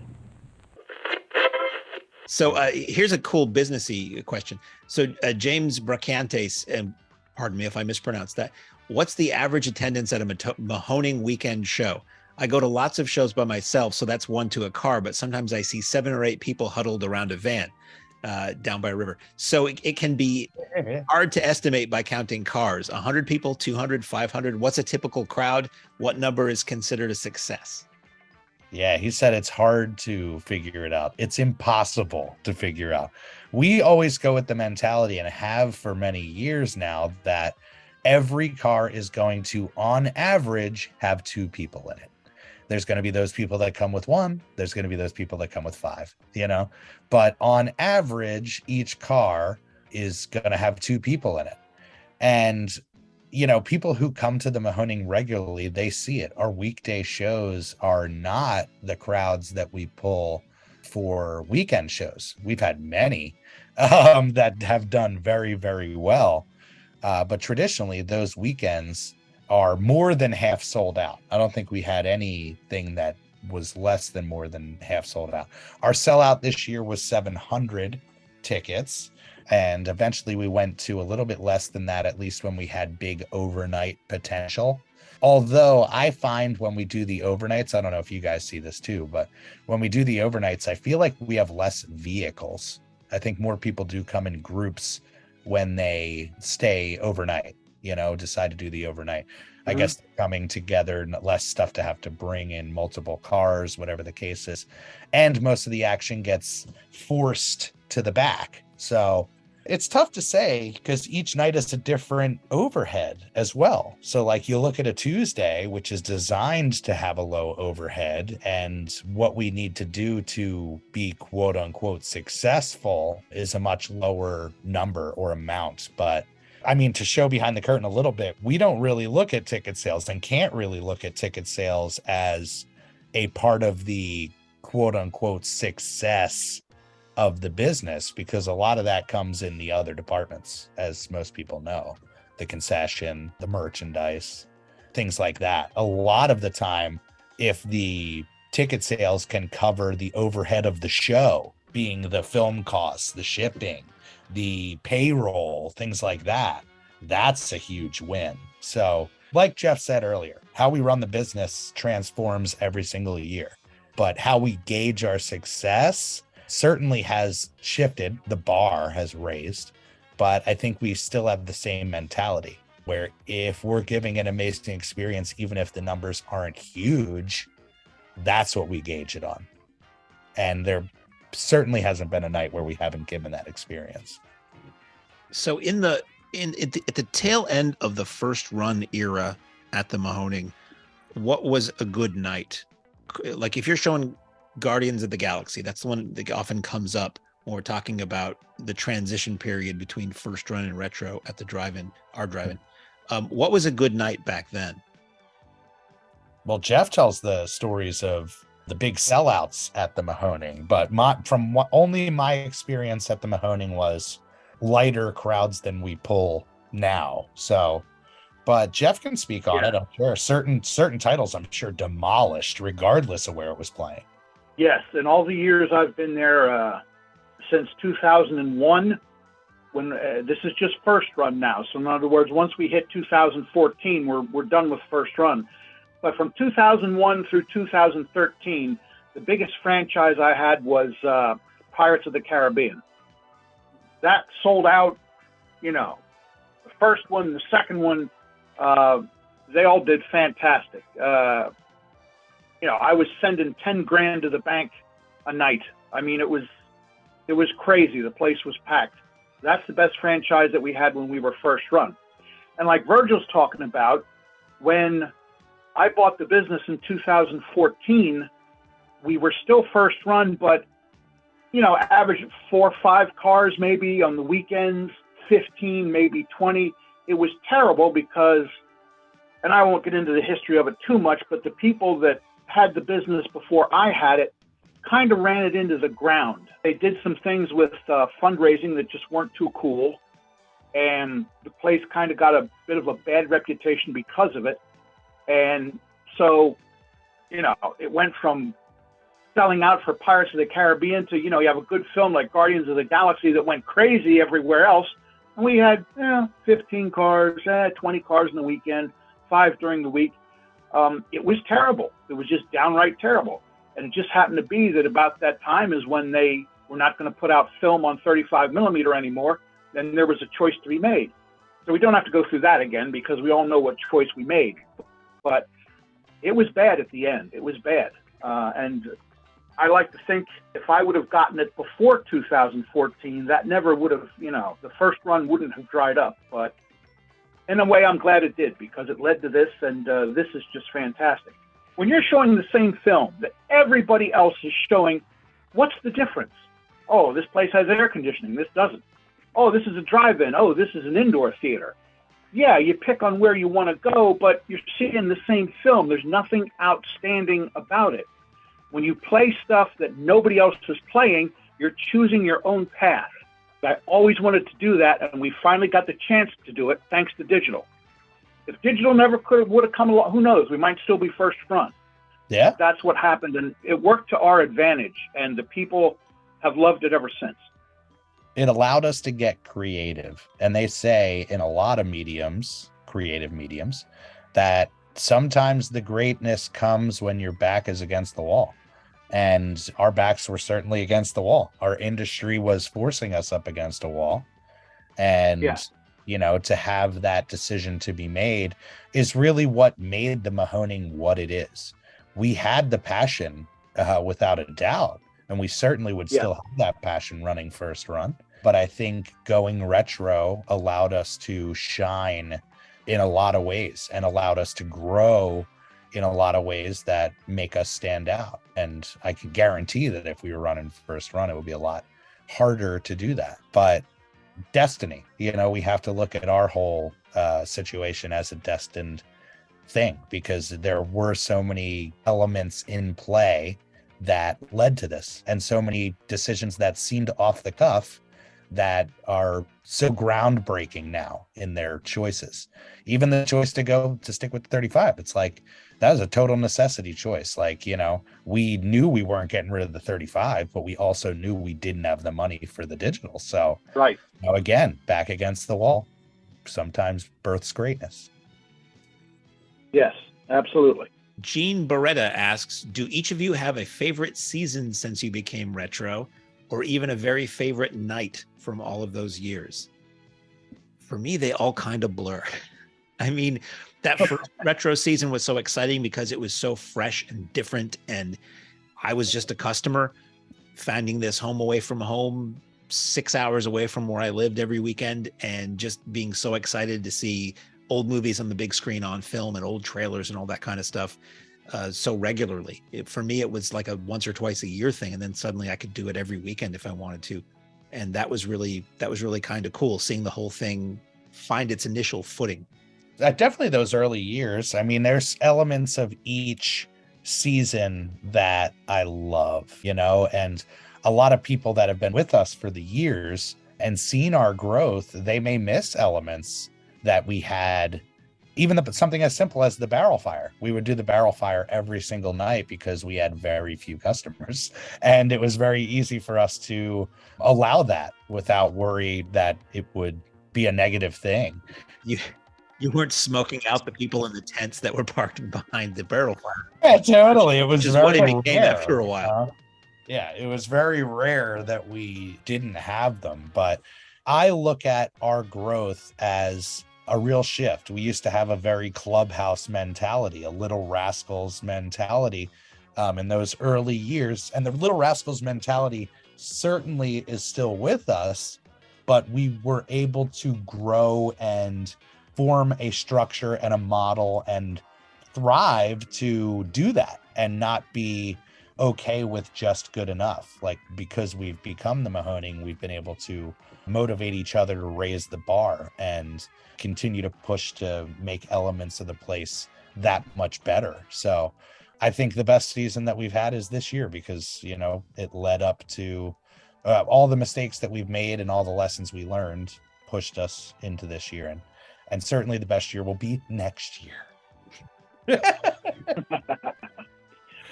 So here's a cool businessy question. So James Bracantes, and pardon me if I mispronounced that, what's the average attendance at a Mahoning weekend show? I go to lots of shows by myself, so that's 1 to a car, but sometimes I see 7 or 8 people huddled around a van down by a river. So it can be hard to estimate by counting cars. 100 people, 200, 500. What's a typical crowd? What number is considered a success? Yeah, he said it's hard to figure it out. It's impossible to figure out. We always go with the mentality, and have for many years now, that every car is going to, on average, have 2 people in it. There's going to be those people that come with 1. There's going to be those people that come with 5, you know, but on average, each car is going to have 2 people in it. And, you know, people who come to the Mahoning regularly, they see it. Our weekday shows are not the crowds that we pull for weekend shows. We've had many that have done very, very well. But traditionally, those weekends are more than half sold out. I don't think we had anything that was less than more than half sold out. Our sellout this year was 700 tickets. And eventually we went to a little bit less than that, at least when we had big overnight potential. Although I find when we do the overnights, I don't know if you guys see this too, but when we do the overnights, I feel like we have less vehicles. I think more people do come in groups when they stay overnight, you know, decide to do the overnight. I guess they're coming together, less stuff to have to bring in multiple cars, whatever the case is. And most of the action gets forced to the back. So it's tough to say because each night is a different overhead as well. So like you look at a Tuesday, which is designed to have a low overhead, and what we need to do to be quote unquote successful is a much lower number or amount. But I mean, to show behind the curtain a little bit, we don't really look at ticket sales and can't really look at ticket sales as a part of the quote unquote success of the business, because a lot of that comes in the other departments, as most people know, the concession, the merchandise, things like that. A lot of the time, if the ticket sales can cover the overhead of the show, being the film costs, the shipping, the payroll, things like that, that's a huge win. So like Jeff said earlier, how we run the business transforms every single year, but how we gauge our success certainly has shifted. The bar has raised, but I think we still have the same mentality where if we're giving an amazing experience, even if the numbers aren't huge, that's what we gauge it on. And there certainly hasn't been a night where we haven't given that experience. So at the tail end of the first run era at the Mahoning, what was a good night? Like if you're showing Guardians of the Galaxy, that's the one that often comes up when we're talking about the transition period between first run and retro at the drive-in, our drive-in. What was a good night back then? Well, Jeff tells the stories of the big sellouts at the Mahoning, but only my experience at the Mahoning was lighter crowds than we pull now. So, but Jeff can speak on it. I'm sure certain titles, I'm sure, demolished regardless of where it was playing. Yes, in all the years I've been there since 2001, when this is just first run now. So in other words, once we hit 2014, we're done with first run. But from 2001 through 2013, the biggest franchise I had was Pirates of the Caribbean. That sold out, the first one, the second one, they all did fantastic. I was sending 10 grand to the bank a night. I mean, it was crazy. The place was packed. That's the best franchise that we had when we were first run. And like Virgil's talking about, when I bought the business in 2014, we were still first run, but, average 4 or 5 cars maybe on the weekends, 15, maybe 20. It was terrible because, and I won't get into the history of it too much, but the people that had the business before I had it kind of ran it into the ground. They did some things with fundraising that just weren't too cool, and the place kind of got a bit of a bad reputation because of it. And so, it went from selling out for Pirates of the Caribbean to, you have a good film like Guardians of the Galaxy that went crazy everywhere else. And we had 15 cars, 20 cars in the weekend, 5 during the week. It was terrible. It was just downright terrible. And it just happened to be that about that time is when they were not going to put out film on 35 millimeter anymore. Then there was a choice to be made. So we don't have to go through that again because we all know what choice we made. But it was bad at the end. It was bad. And I like to think if I would have gotten it before 2014, that never would have, the first run wouldn't have dried up. But in a way, I'm glad it did because it led to this, and this is just fantastic. When you're showing the same film that everybody else is showing, what's the difference? Oh, this place has air conditioning. This doesn't. Oh, this is a drive-in. Oh, this is an indoor theater. Yeah, you pick on where you want to go, but you're seeing the same film. There's nothing outstanding about it. When you play stuff that nobody else is playing, you're choosing your own path. I always wanted to do that, and we finally got the chance to do it thanks to digital. If digital never would have come along, who knows? We might still be first run. Yeah. That's what happened, and it worked to our advantage, and the people have loved it ever since. It allowed us to get creative. And they say in a lot of creative mediums, that sometimes the greatness comes when your back is against the wall. And our backs were certainly against the wall. Our industry was forcing us up against a wall. And, to have that decision to be made is really what made the Mahoning what it is. We had the passion without a doubt. And we certainly would still have that passion running first run. But I think going retro allowed us to shine in a lot of ways and allowed us to grow in a lot of ways that make us stand out. And I can guarantee that if we were running first run, it would be a lot harder to do that. But destiny, we have to look at our whole situation as a destined thing, because there were so many elements in play that led to this, and so many decisions that seemed off the cuff that are so groundbreaking now in their choices. Even the choice to stick with the 35, it's like that was a total necessity choice. Like, we knew we weren't getting rid of the 35, but we also knew we didn't have the money for the digital. So right, again, back against the wall sometimes births greatness. Yes, absolutely. Gene Beretta asks, do each of you have a favorite season since you became retro, or even a very favorite night from all of those years? For me, they all kind of blur. I mean, that first retro season was so exciting because it was so fresh and different. And I was just a customer finding this home away from home 6 hours away from where I lived every weekend, and just being so excited to see old movies on the big screen on film and old trailers and all that kind of stuff so regularly. For me, it was like a once or twice a year thing, and then suddenly I could do it every weekend if I wanted to. And that was really kind of cool, seeing the whole thing find its initial footing. Definitely those early years. I mean, there's elements of each season that I love, and a lot of people that have been with us for the years and seen our growth, they may miss elements that we had. Even something as simple as the barrel fire. We would do the barrel fire every single night because we had very few customers. And it was very easy for us to allow that without worry that it would be a negative thing. You weren't smoking out the people in the tents that were parked behind the barrel fire. Yeah, totally. It was just very what it became rare, after a while. Yeah, it was very rare that we didn't have them. But I look at our growth as a real shift. We used to have a very clubhouse mentality, a Little Rascals mentality in those early years. And the Little Rascals mentality certainly is still with us, but we were able to grow and form a structure and a model and thrive to do that and not be okay with just good enough. Like, because we've become the Mahoning, we've been able to motivate each other to raise the bar and continue to push to make elements of the place that much better. So I think the best season that we've had is this year because, it led up to all the mistakes that we've made and all the lessons we learned pushed us into this year. And certainly the best year will be next year.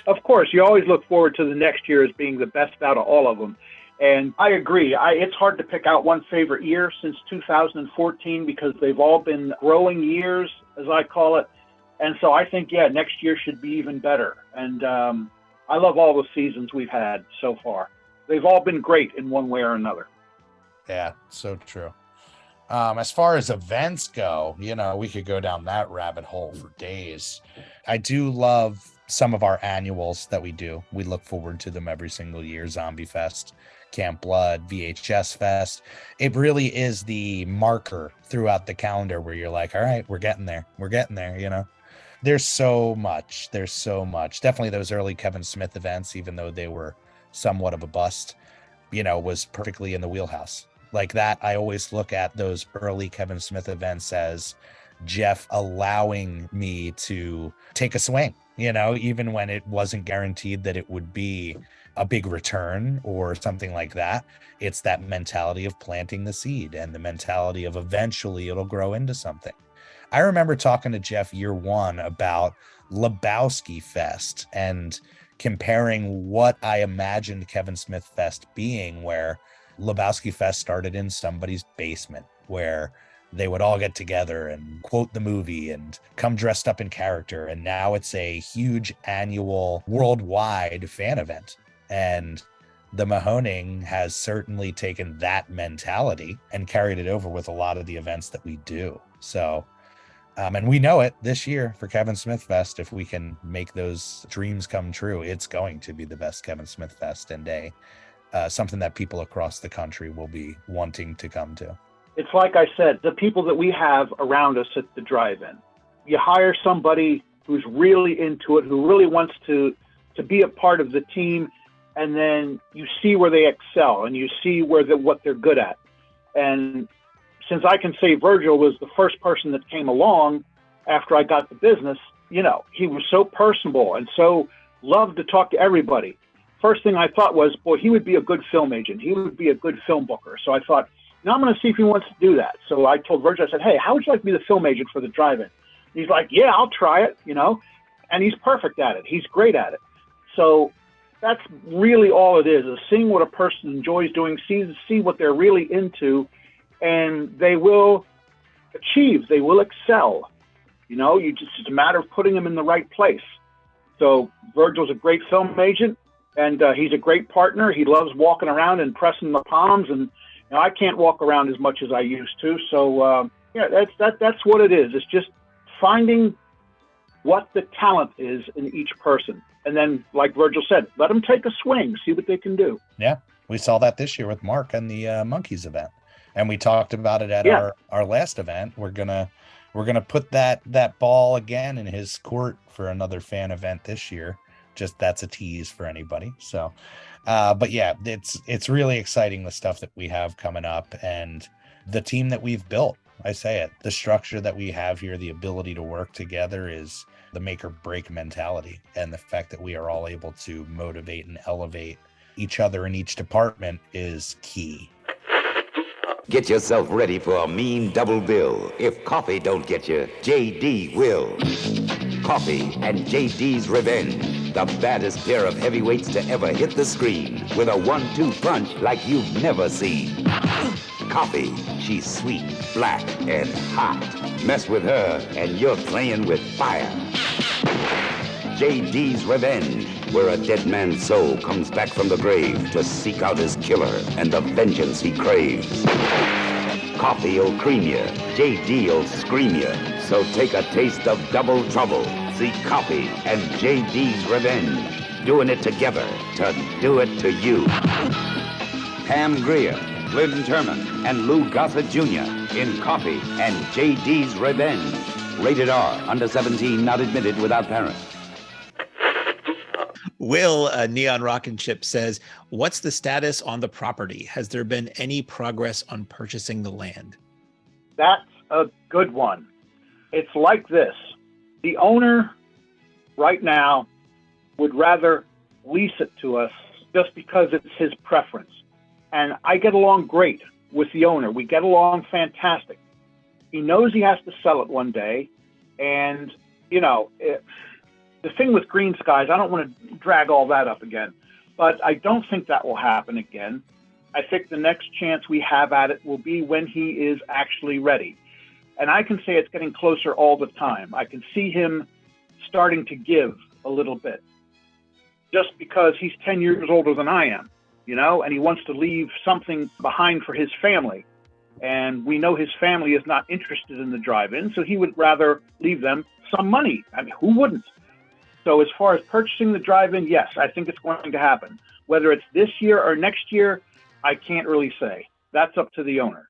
Of course, you always look forward to the next year as being the best out of all of them. And I agree. It's hard to pick out one favorite year since 2014 because they've all been growing years, as I call it. And so I think, next year should be even better. And I love all the seasons we've had so far. They've all been great in one way or another. Yeah, so true. As far as events go, we could go down that rabbit hole for days. I do love some of our annuals that we do. We look forward to them every single year. Zombie Fest, Camp Blood, VHS Fest. It really is the marker throughout the calendar where you're like, all right, we're getting there. There's so much. Definitely those early Kevin Smith events, even though they were somewhat of a bust, was perfectly in the wheelhouse. Like that, I always look at those early Kevin Smith events as Jeff allowing me to take a swing, even when it wasn't guaranteed that it would be a big return or something like that. It's that mentality of planting the seed and the mentality of eventually it'll grow into something. I remember talking to Jeff year one about Lebowski Fest and comparing what I imagined Kevin Smith Fest being, where Lebowski Fest started in somebody's basement where they would all get together and quote the movie and come dressed up in character. And now it's a huge annual worldwide fan event. And the Mahoning has certainly taken that mentality and carried it over with a lot of the events that we do. So, and we know it this year for Kevin Smith Fest. If we can make those dreams come true, it's going to be the best Kevin Smith Fest and day. Something that people across the country will be wanting to come to. It's like I said, the people that we have around us at the drive-in. You hire somebody who's really into it, who really wants to be a part of the team, and then you see where they excel and you see what they're good at. And since I can say Virgil was the first person that came along after I got the business, he was so personable and so loved to talk to everybody. First thing I thought was, boy, he would be a good film agent. He would be a good film booker. So I thought, now I'm going to see if he wants to do that. So I told Virgil, I said, hey, how would you like to be the film agent for the drive-in? He's like, yeah, I'll try it, and he's perfect at it. He's great at it. So that's really all it is seeing what a person enjoys doing, see what they're really into, and they will achieve, they will excel. It's a matter of putting them in the right place. So Virgil's a great film agent, and he's a great partner. He loves walking around and pressing the palms, and I can't walk around as much as I used to. So that's what it is. It's just finding what the talent is in each person, and then, like Virgil said, let them take a swing, see what they can do. Yeah, We saw that this year with Mark and the Monkeys event, and we talked about it at our last event. We're gonna put that ball again in his court for another fan event this year. Just that's a tease for anybody. So, but yeah, it's really exciting, the stuff that we have coming up and the team that we've built. I say it, the structure that we have here, the ability to work together is the make or break mentality, and the fact that we are all able to motivate and elevate each other in each department is key. Get yourself ready for a mean double bill. If coffee don't get you, JD will. Coffee and JD's Revenge, the baddest pair of heavyweights to ever hit the screen, with a 1-2 punch like you've never seen. Coffee, she's sweet, black, and hot. Mess with her, and you're playing with fire. JD's Revenge, where a dead man's soul comes back from the grave to seek out his killer and the vengeance he craves. Coffee'll cream you, JD'll scream you. So take a taste of double trouble. See Coffee and JD's Revenge, doing it together to do it to you. Pam Grier, Clinton Turman, and Lou Gossett Jr. in Coffee and JD's Revenge. Rated R, under 17, not admitted without parent. Will, Neon Rockin' Chip says, what's the status on the property? Has there been any progress on purchasing the land? That's a good one. It's like this. The owner right now would rather lease it to us just because it's his preference. And I get along great with the owner. We get along fantastic. He knows he has to sell it one day. And, you know, the thing with Green Skies, I don't want to drag all that up again, but I don't think that will happen again. I think the next chance we have at it will be when he is actually ready. And I can say it's getting closer all the time. I can see him starting to give a little bit just because he's 10 years older than I am, you know, and he wants to leave something behind for his family. And we know his family is not interested in the drive-in, so he would rather leave them some money. I mean, who wouldn't? So as far as purchasing the drive-in, yes, I think it's going to happen. Whether it's this year or next year, I can't really say. That's up to the owner.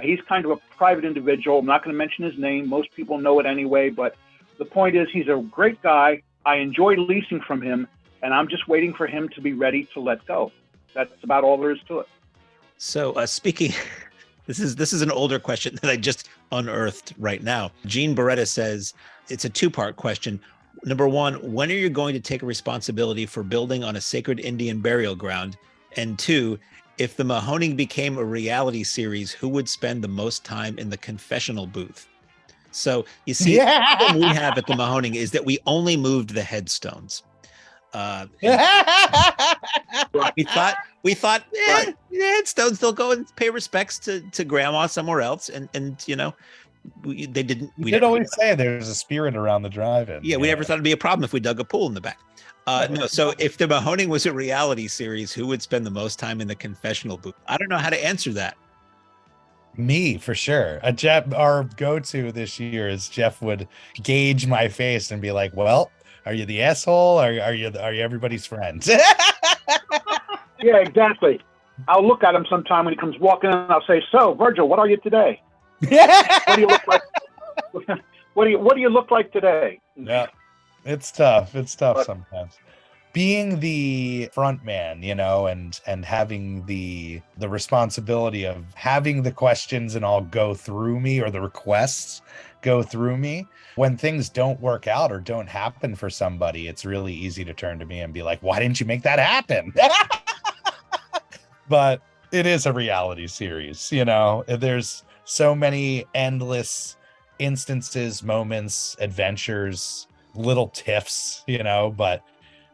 He's kind of a private individual. I'm not going to mention his name. Most people know it anyway, but the point is he's a great guy. I enjoy leasing from him, and I'm just waiting for him to be ready to let go. That's about all there is to it. So speaking, this is an older question that I just unearthed right now. Gene Beretta says, it's a two-part question. Number one, when are you going to take a responsibility for building on a sacred Indian burial ground? And two, if the Mahoning became a reality series, who would spend the most time in the confessional booth? So you see, the problem we have at the Mahoning is that we only moved the headstones. We thought, the headstones, they'll go and pay respects to grandma somewhere else. And you know, they didn't. We did always say there's a spirit around the drive-in. Yeah, we never thought it'd be a problem if we dug a pool in the back. No, so if the Mahoning was a reality series, who would spend the most time in the confessional booth? I don't know how to answer that. Me, for sure. Jeff, our go-to this year is Jeff would gauge my face and be like, well, are you the asshole? Or are you everybody's friend? Yeah, exactly. I'll look at him sometime when he comes walking in and I'll say, so, Virgil, what are you today? What do you look like? What do you look like today? Yeah, it's tough. It's tough sometimes. Being the front man, you know, and having the responsibility of having the questions and all go through me, or the requests go through me. When things don't work out or don't happen for somebody, it's really easy to turn to me and be like, why didn't you make that happen? But it is a reality series, you know. There's so many endless instances, moments, adventures, little tiffs, you know, but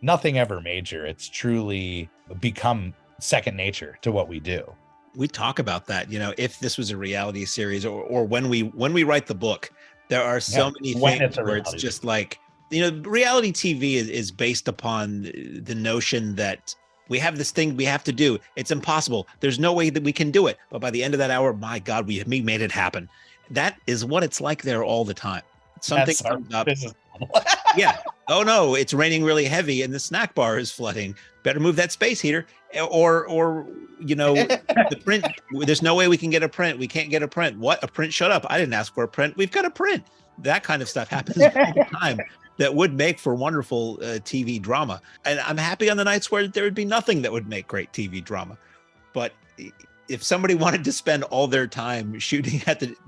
nothing ever major. It's truly become second nature to what we do. We talk about that, you know, if this was a reality series, or when we write the book, there are so many things where it's just like, you know, reality TV is based upon the notion that we have this thing we have to do. It's impossible. There's no way that we can do it. But by the end of that hour, my God, we made it happen. That is what it's like there all the time. Something comes up. Yeah. Oh no, it's raining really heavy and the snack bar is flooding. Better move that space heater. Or the print. There's no way we can get a print. We can't get a print. What? A print? Shut up. I didn't ask for a print. We've got a print. That kind of stuff happens all the time. That would make for wonderful TV drama. And I'm happy on the nights where there would be nothing that would make great TV drama. But if somebody wanted to spend all their time shooting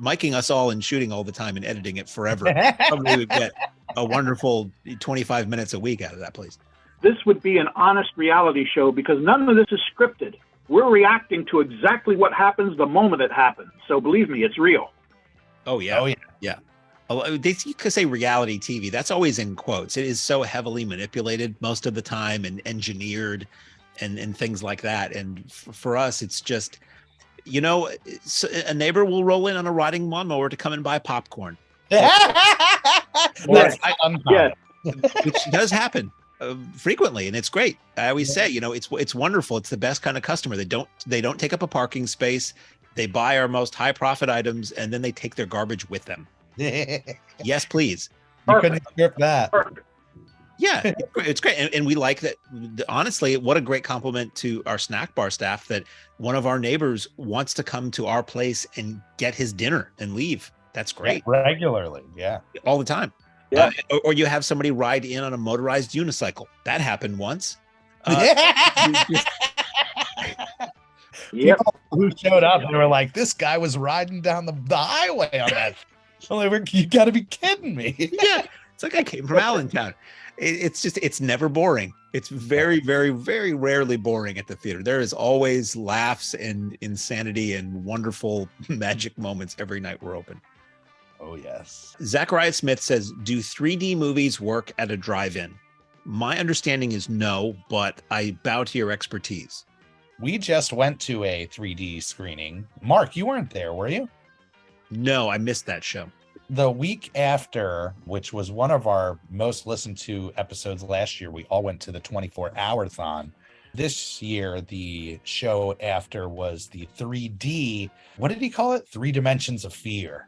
miking us all and shooting all the time and editing it forever, probably would get a wonderful 25 minutes a week out of that place. This would be an honest reality show because none of this is scripted. We're reacting to exactly what happens the moment it happens. So believe me, it's real. Oh, yeah. Oh, yeah. Yeah. You could say reality TV. That's always in quotes. It is so heavily manipulated most of the time and engineered and things like that. And for us, it's just, a neighbor will roll in on a riding lawnmower to come and buy popcorn. That's yes. Which does happen frequently, and it's great. I always say, it's wonderful. It's the best kind of customer. They don't take up a parking space. They buy our most high profit items, and then they take their garbage with them. Yes, please. You couldn't script that. Perfect. Yeah, it's great. And we like that. Honestly, what a great compliment to our snack bar staff that one of our neighbors wants to come to our place and get his dinner and leave. That's great. Yeah, regularly. Yeah. All the time. Yeah. Or you have somebody ride in on a motorized unicycle. That happened once. People who showed up, they were like, this guy was riding down the highway on that. You got to be kidding me. Yeah. It's like I came from Allentown. It's never boring. It's very, very, very rarely boring at the theater. There is always laughs and insanity and wonderful magic moments every night we're open. Oh, yes. Zachariah Smith says, do 3D movies work at a drive-in? My understanding is no, but I bow to your expertise. We just went to a 3D screening. Mark, you weren't there, were you? No, I missed that show. The week after, which was one of our most listened to episodes last year, we all went to the 24-hour-thon. This year, the show after was the 3D, what did he call it? 3 Dimensions of Fear.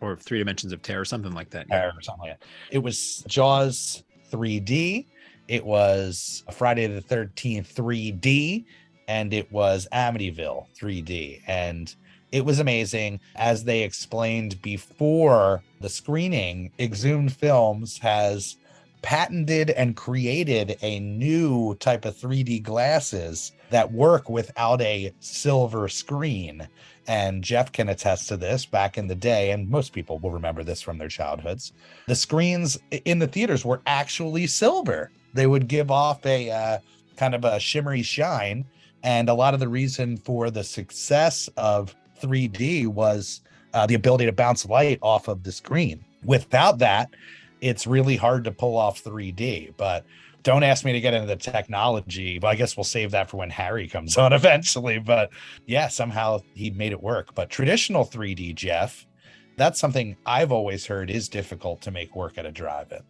Or 3 Dimensions of Terror, something like that. Or something like that. It was Jaws 3D. It was Friday the 13th 3D. And it was Amityville 3D. And it was amazing. As they explained before the screening, Exhumed Films has patented and created a new type of 3D glasses that work without a silver screen. And Jeff can attest to this. Back in the day, and most people will remember this from their childhoods, the screens in the theaters were actually silver. They would give off a kind of a shimmery shine. And a lot of the reason for the success of 3D was the ability to bounce light off of the screen. Without that, it's really hard to pull off 3D. But don't ask me to get into the technology. But I guess we'll save that for when Harry comes on eventually. But yeah, somehow he made it work. But traditional 3D, Jeff, that's something I've always heard is difficult to make work at a drive-in.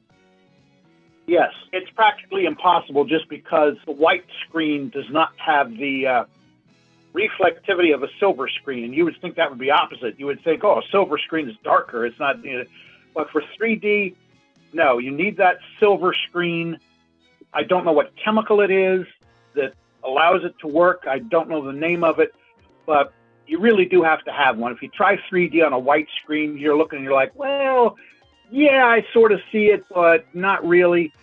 Yes, it's practically impossible just because the white screen does not have the reflectivity of a silver screen. And you would think that would be opposite. You would think, oh, a silver screen is darker. It's not, but for 3D, no, you need that silver screen. I don't know what chemical it is that allows it to work. I don't know the name of it, but you really do have to have one. If you try 3D on a white screen, you're looking and you're like, well, yeah, I sort of see it, but not really.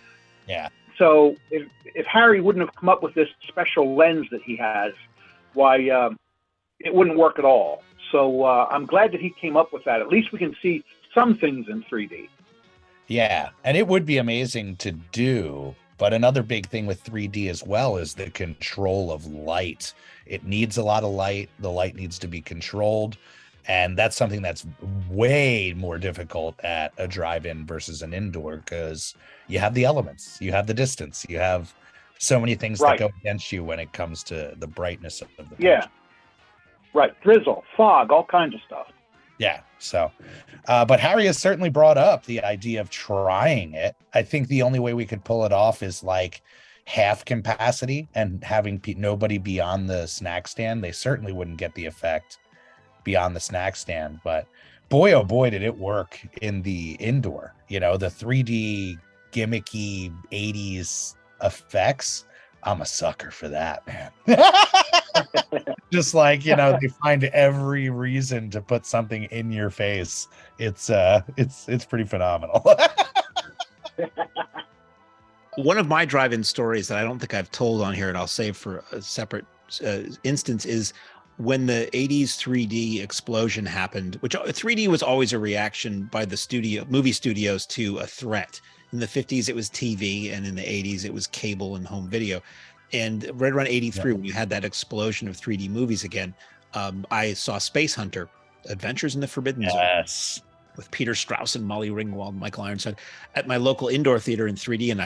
Yeah. So if Harry wouldn't have come up with this special lens that he has, why, it wouldn't work at all. So I'm glad that he came up with that. At least we can see some things in 3D. Yeah, and it would be amazing to do. But another big thing with 3D as well is the control of light. It needs a lot of light. The light needs to be controlled. And that's something that's way more difficult at a drive-in versus an indoor because you have the elements, you have the distance, you have so many things that go against you when it comes to the brightness of the picture. Yeah, right. Drizzle, fog, all kinds of stuff. Yeah. So, but Harry has certainly brought up the idea of trying it. I think the only way we could pull it off is like half capacity and having nobody beyond the snack stand. They certainly wouldn't get the effect beyond the snack stand, but boy, oh boy, did it work in the indoor. The 3D gimmicky 80s effects, I'm a sucker for that, man. Just like, they find every reason to put something in your face. It's pretty phenomenal. One of my drive-in stories that I don't think I've told on here, and I'll save for a separate instance, is when the 80s 3D explosion happened, which 3D was always a reaction by the movie studios to a threat. In the 50s, it was TV, and in the 80s, it was cable and home video. And right around 83, when you had that explosion of 3D movies again, I saw Space Hunter, Adventures in the Forbidden Zone, with Peter Strauss and Molly Ringwald and Michael Ironside at my local indoor theater in 3D. And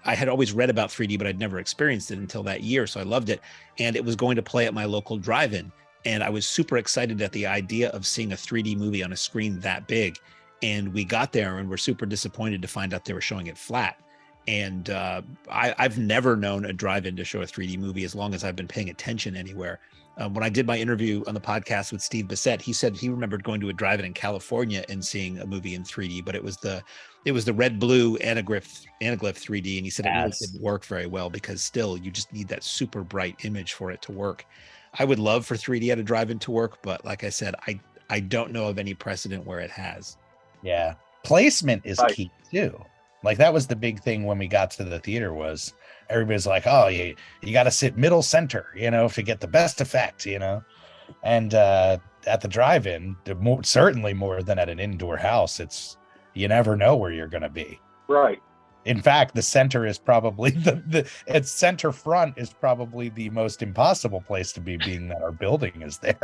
I had always read about 3D, but I'd never experienced it until that year. So I loved it. And it was going to play at my local drive-in. And I was super excited at the idea of seeing a 3D movie on a screen that big. And we got there and were super disappointed to find out they were showing it flat. And I've never known a drive-in to show a 3D movie as long as I've been paying attention anywhere. When I did my interview on the podcast with Steve Bissett, he said he remembered going to a drive-in in California and seeing a movie in 3D, but it was the red blue anaglyph 3D, and he said it really didn't work very well because still you just need that super bright image for it to work. I would love for 3D at a drive-in to work, but like I said, I don't know of any precedent where it has. Yeah, placement is key too. Like that was the big thing when we got to the theater was everybody's like, oh, you got to sit middle center, to get the best effect, and at the drive-in, certainly more than at an indoor house, you never know where you're going to be. Right. In fact, the center is probably its center front is probably the most impossible place to be, being that our building is there.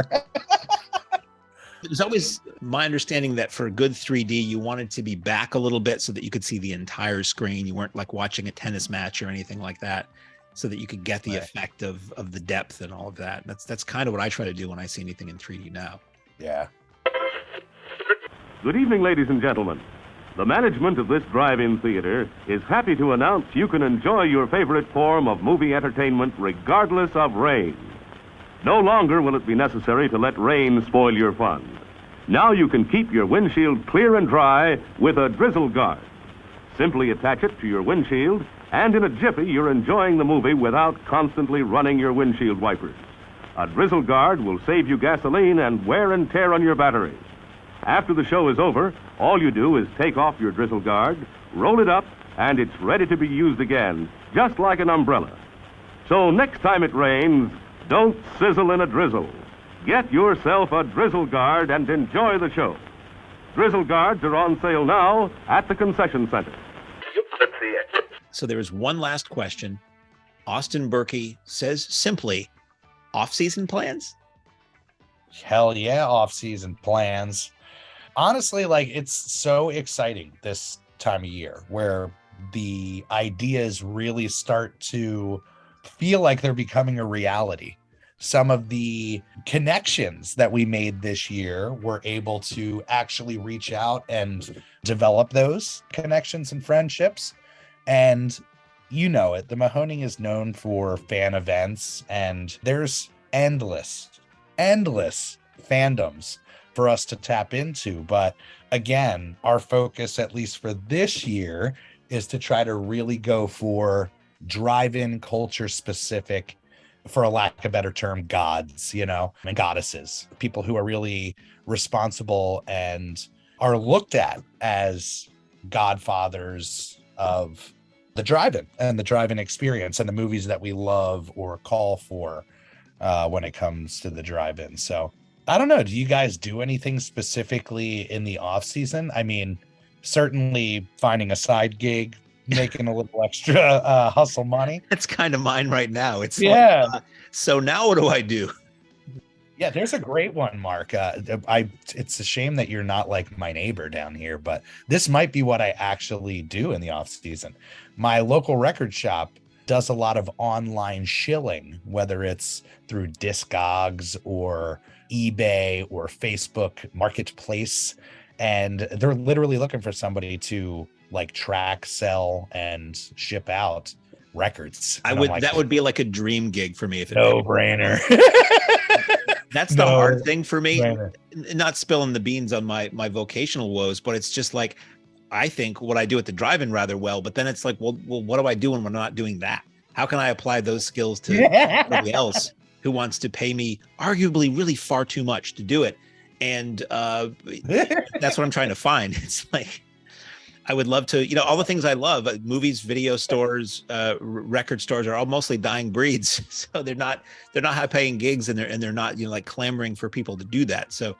It was always my understanding that for good 3D, you wanted to be back a little bit so that you could see the entire screen. You weren't like watching a tennis match or anything like that, so that you could get the effect of the depth and all of that. That's kind of what I try to do when I see anything in 3D now. Yeah. Good evening, ladies and gentlemen. The management of this drive-in theater is happy to announce you can enjoy your favorite form of movie entertainment regardless of rain. No longer will it be necessary to let rain spoil your fun. Now you can keep your windshield clear and dry with a drizzle guard. Simply attach it to your windshield, and in a jiffy you're enjoying the movie without constantly running your windshield wipers. A drizzle guard will save you gasoline and wear and tear on your batteries. After the show is over, all you do is take off your drizzle guard, roll it up, and it's ready to be used again, just like an umbrella. So next time it rains, don't sizzle in a drizzle. Get yourself a drizzle guard and enjoy the show. Drizzle guards are on sale now at the concession center. So there is one last question. Austin Berkey says simply, off-season plans? Hell yeah, off-season plans. Honestly, it's so exciting this time of year where the ideas really start to feel like they're becoming a reality. Some of the connections that we made this year, we're able to actually reach out and develop those connections and friendships. And the Mahoning is known for fan events, and there's endless fandoms for us to tap into. But again, our focus, at least for this year, is to try to really go for drive-in culture specific, for a lack of a better term, gods, and goddesses, people who are really responsible and are looked at as godfathers of the drive-in and the drive-in experience and the movies that we love or call for when it comes to the drive-in. So I don't know. Do you guys do anything specifically in the off season? I mean, certainly finding a side gig, making a little extra hustle money. That's kind of mine right now. It's so now what do I do? Yeah, there's a great one, Mark. It's a shame that you're not like my neighbor down here, but this might be what I actually do in the off season. My local record shop does a lot of online shilling, whether it's through Discogs or eBay or Facebook Marketplace, and they're literally looking for somebody to track, sell, and ship out records. That would be like a dream gig for me if it no brainer. That's the hard thing for me. Not spilling the beans on my vocational woes, but it's just like I think, what I do at the drive-in rather well, but then it's like, well, what do I do when we're not doing that? How can I apply those skills to somebody else who wants to pay me arguably really far too much to do it? And that's what I'm trying to find. It's like, I would love to, all the things I love, movies, video stores, record stores are all mostly dying breeds. So they're not high paying gigs, and they're not, like clamoring for people to do that. So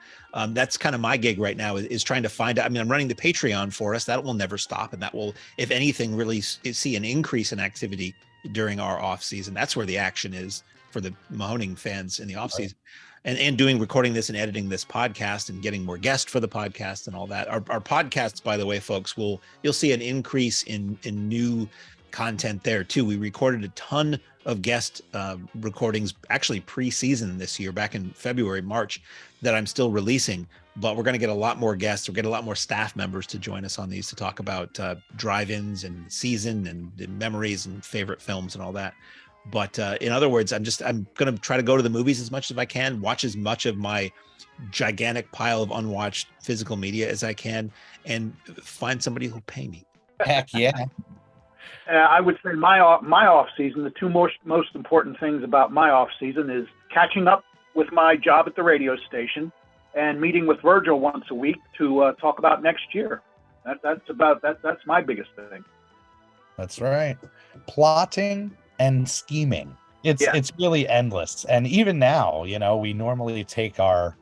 that's kind of my gig right now is trying to find out. I mean, I'm running the Patreon for us. That will never stop. And that will, if anything, really see an increase in activity during our off season. That's where the action is for the Mahoning fans in the off season. And recording this and editing this podcast and getting more guests for the podcast and all that. Our podcasts, by the way, folks, you'll see an increase in new content there too. We recorded a ton of guest recordings, actually pre-season this year, back in February, March, that I'm still releasing. But we're going to get a lot more guests. We'll get a lot more staff members to join us on these to talk about drive-ins and season and memories and favorite films and all that. But in other words, I'm going to try to go to the movies as much as I can, watch as much of my gigantic pile of unwatched physical media as I can, and find somebody who'll pay me. Heck yeah. I would say my off season, the two most important things about my off season is catching up with my job at the radio station and meeting with Virgil once a week to talk about next year. That's my biggest thing. That's right. Plotting and scheming. It's really endless. And even now, we normally take our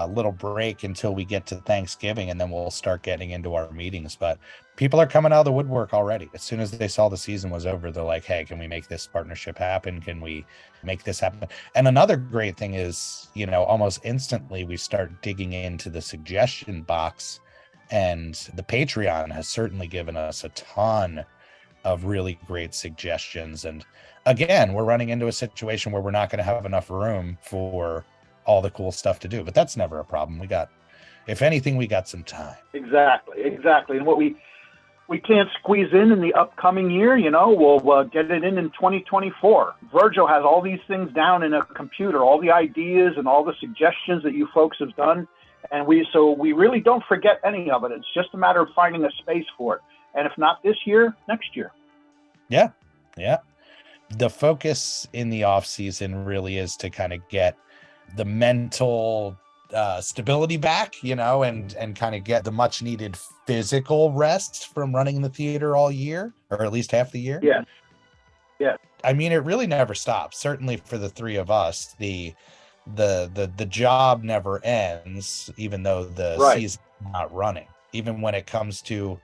little break until we get to Thanksgiving, and then we'll start getting into our meetings. But people are coming out of the woodwork already. As soon as they saw the season was over, they're like, hey, can we make this partnership happen? Can we make this happen? And another great thing is, almost instantly we start digging into the suggestion box, and the Patreon has certainly given us a ton of really great suggestions. And again, we're running into a situation where we're not going to have enough room for all the cool stuff to do, but that's never a problem. If anything, we got some time. Exactly. And what we can't squeeze in the upcoming year, we'll get it in 2024. Virgil has all these things down in a computer, all the ideas and all the suggestions that you folks have done. And we really don't forget any of it. It's just a matter of finding a space for it. And if not this year, next year. Yeah. The focus in the off season really is to kind of get the mental stability back, and kind of get the much needed physical rest from running the theater all year, or at least half the year. Yeah. I mean, it really never stops. Certainly for the three of us, the job never ends, even though the season's not running. Even when it comes to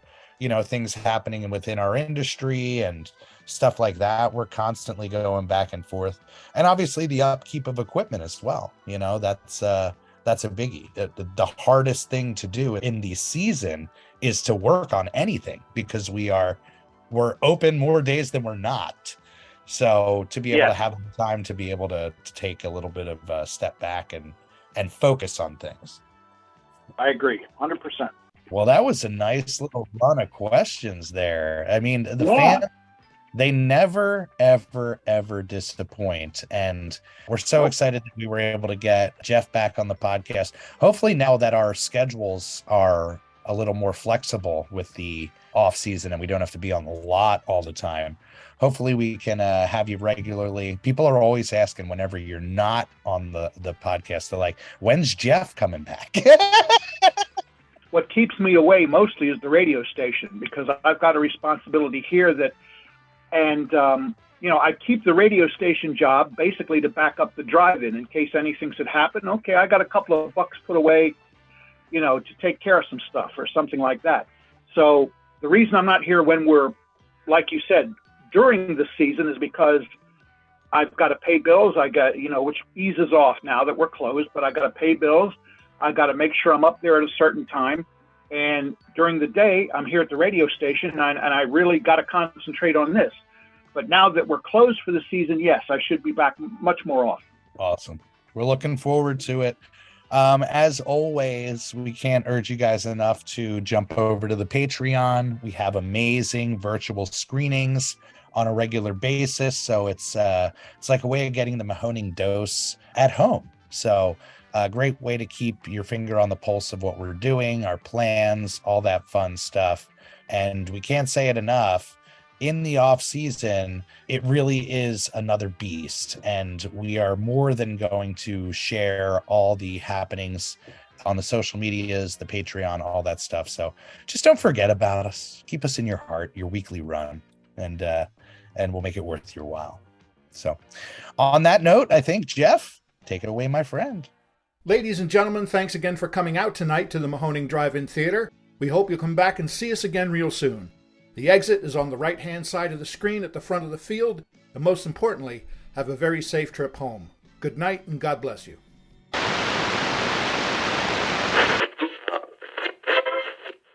things happening within our industry and stuff like that, we're constantly going back and forth. And obviously the upkeep of equipment as well. That's a biggie. The hardest thing to do in the season is to work on anything, because we're open more days than we're not. So to be able to have the time to be able to take a little bit of a step back and focus on things. I agree 100%. Well, that was a nice little run of questions there. I mean, the fans, they never, ever, ever disappoint. And we're so excited that we were able to get Jeff back on the podcast. Hopefully now that our schedules are a little more flexible with the off season and we don't have to be on the lot all the time, hopefully we can have you regularly. People are always asking whenever you're not on the podcast, they're like, when's Jeff coming back? What keeps me away mostly is the radio station, because I've got a responsibility here I keep the radio station job basically to back up the drive-in in case anything should happen. Okay, I got a couple of bucks put away, to take care of some stuff or something like that. So the reason I'm not here when we're, like you said, during the season is because I've got to pay bills. I got, which eases off now that we're closed, but I got to pay bills. I got to make sure I'm up there at a certain time. And during the day, I'm here at the radio station, and I really got to concentrate on this. But now that we're closed for the season, yes, I should be back much more often. Awesome. We're looking forward to it. As always, we can't urge you guys enough to jump over to the Patreon. We have amazing virtual screenings on a regular basis. So it's like a way of getting the Mahoning dose at home. So A great way to keep your finger on the pulse of what we're doing, our plans, all that fun stuff. And we can't say it enough. In the off season, it really is another beast. And we are more than going to share all the happenings on the social medias, the Patreon, all that stuff. So just don't forget about us. Keep us in your heart, your weekly run, and we'll make it worth your while. So on that note, I think, Jeff, take it away, my friend. Ladies and gentlemen, thanks again for coming out tonight to the Mahoning Drive-In Theater. We hope you'll come back and see us again real soon. The exit is on the right-hand side of the screen at the front of the field, and most importantly, have a very safe trip home. Good night, and God bless you.